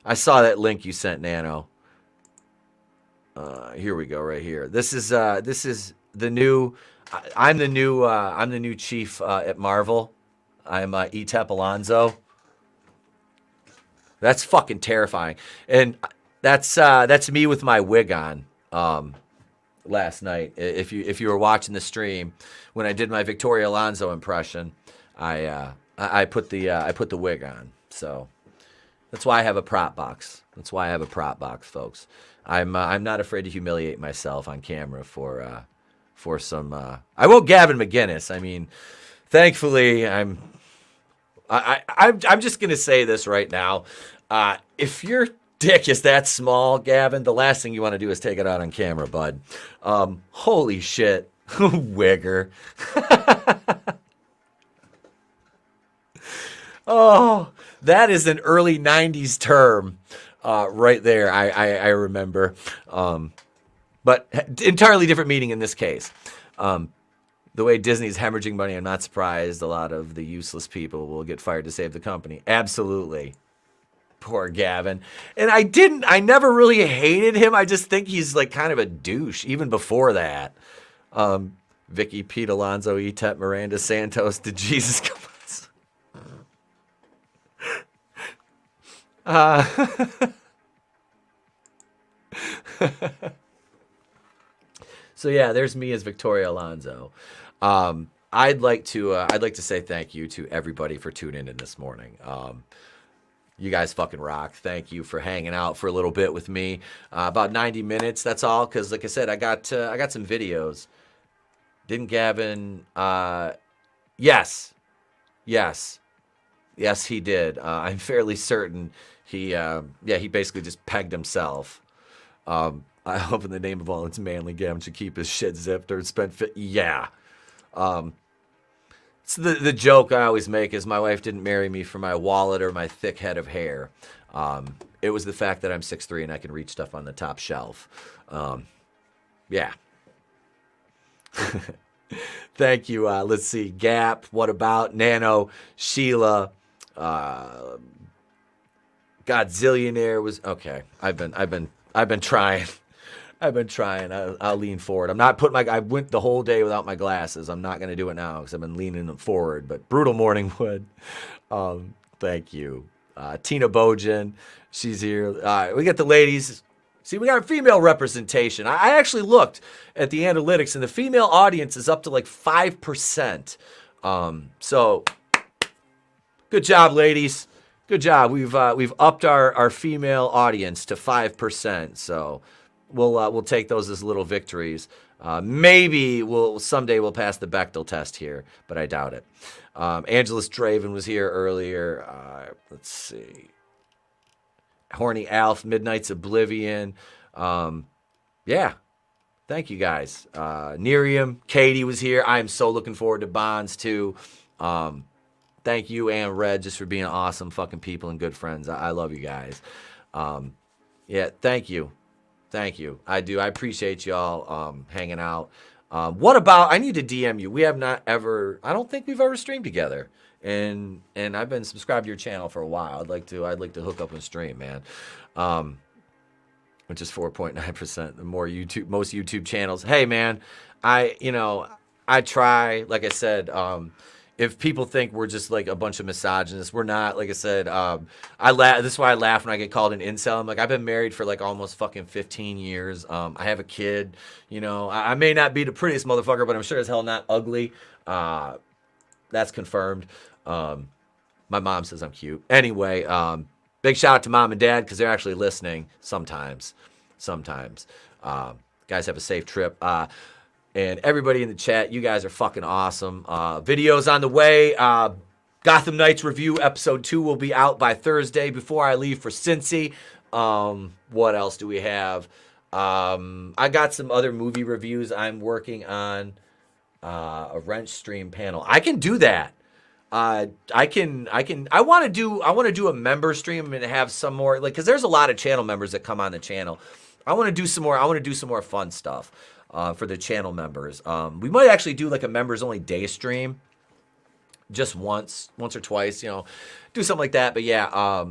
I saw that link you sent, Nano. Here we go, right here. This is the new. I'm the new chief at Marvel. I'm Etep Alonso. That's fucking terrifying, and that's me with my wig on. Last night, if you were watching the stream when I did my Victoria Alonso impression, I put the wig on. So that's why I have a prop box. Folks. I'm not afraid to humiliate myself on camera for some. I won't Gavin McGinnis. I mean, thankfully, I'm just gonna say this right now. If your dick is that small, Gavin, the last thing you want to do is take it out on camera, bud. Holy shit, wigger. Oh, that is an early '90s term. Right there, I remember. But entirely different meaning in this case. The way Disney's hemorrhaging money, I'm not surprised a lot of the useless people will get fired to save the company. Absolutely. Poor Gavin. And I never really hated him. I just think he's like kind of a douche, even before that. Vicky, Pete Alonso, Etep, Miranda Santos, did Jesus come So yeah, there's me as Victoria Alonso. I'd like to say thank you to everybody for tuning in this morning. You guys fucking rock. Thank you for hanging out for a little bit with me. About 90 minutes. That's all. Because like I said, I got some videos. Didn't Gavin? Yes, he did. I'm fairly certain he basically just pegged himself. I hope in the name of all it's manly, Gavin should keep his shit zipped or spend fit. Yeah. So the joke I always make is my wife didn't marry me for my wallet or my thick head of hair. It was the fact that I'm 6'3" and I can reach stuff on the top shelf. Yeah. Thank you. Let's see. Gap. What about Nano? Sheila. Godzillionaire was okay. I've been trying. I'll lean forward. I'm not putting I went the whole day without my glasses. I'm not going to do it now because I've been leaning them forward. But Brutal Morning Wood. Thank you. Tina Bojan. She's here. We got the ladies. See, we got a female representation. I actually looked at the analytics, and the female audience is up to like 5%. So Good job, ladies. Good job. We've upped our female audience to 5%. So we'll take those as little victories. Maybe someday we'll pass the Bechdel test here, but I doubt it. AngelousDraven was here earlier. Let's see. Horny Alf, Midnight's Oblivion. Yeah. Thank you guys. Nerium, Katie was here. I am so looking forward to Bonds too. Thank you and Red just for being awesome fucking people and good friends. I love you guys. Yeah, thank you. Thank you. I do. I appreciate y'all hanging out. What about, I need to DM you. We have not ever, I don't think we've ever streamed together. And I've been subscribed to your channel for a while. I'd like to hook up and stream, man. Which is 4.9%. The most YouTube channels. Hey, man, I try, like I said, if people think we're just like a bunch of misogynists, we're not. Like I said, this is why I laugh when I get called an incel. I'm like, I've been married for like almost fucking 15 years. I have a kid. I may not be the prettiest motherfucker, but I'm sure as hell not ugly. That's confirmed. My mom says I'm cute. Anyway, big shout out to mom and dad because they're actually listening sometimes. Guys, have a safe trip. And everybody in the chat, you guys are fucking awesome. Videos on the way. Gotham Knights review episode 2 will be out by Thursday before I leave for Cincy. What else do we have? I got some other movie reviews. I'm working on a Wrench stream panel. I can do that. I want to do a member stream and have some more, like, because there's a lot of channel members that come on the channel. I want to do some more fun stuff for the channel members. We might actually do like a members only day stream, just once or twice, do something like that. But yeah,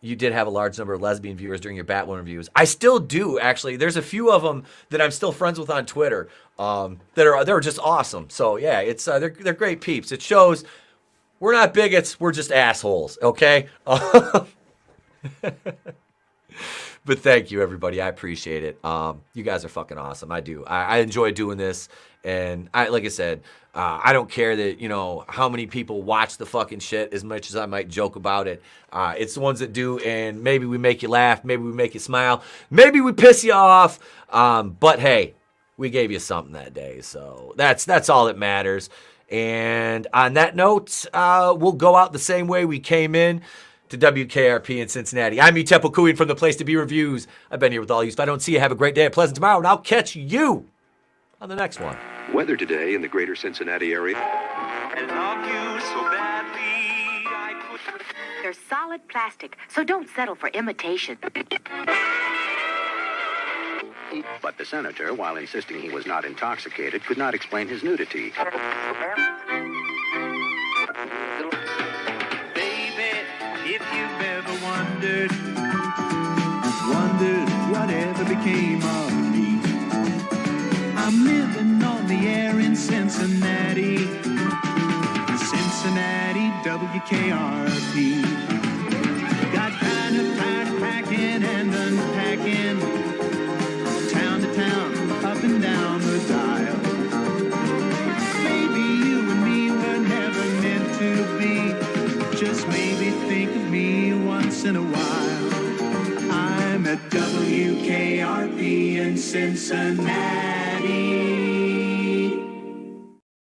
you did have a large number of lesbian viewers during your Batwoman reviews. I still do, actually. There's a few of them that I'm still friends with on Twitter they're just awesome. So yeah, it's they're great peeps. It shows we're not bigots. We're just assholes. Okay. But thank you, everybody. I appreciate it. You guys are fucking awesome. I do. I enjoy doing this. And like I said, I don't care that, how many people watch the fucking shit as much as I might joke about it. It's the ones that do, and maybe we make you laugh. Maybe we make you smile. Maybe we piss you off. But hey, we gave you something that day. So that's all that matters. And on that note, we'll go out the same way we came in. To WKRP in Cincinnati. I'm Etep from the Place to Be Reviews. I've been here with all you. If I don't see you, have a great day, a pleasant tomorrow, and I'll catch you on the next one. Weather today in the greater Cincinnati area. And love you so badly, They're solid plastic, so don't settle for imitation. But the senator, while insisting he was not intoxicated, could not explain his nudity. If you've ever wondered whatever became of me, I'm living on the air in Cincinnati, WKRP. Got kind of tired of packing and unpacking, town to town, up and down the dial. Maybe you and me were never meant to be. Just maybe think of me once in a while. I'm at WKRP in Cincinnati.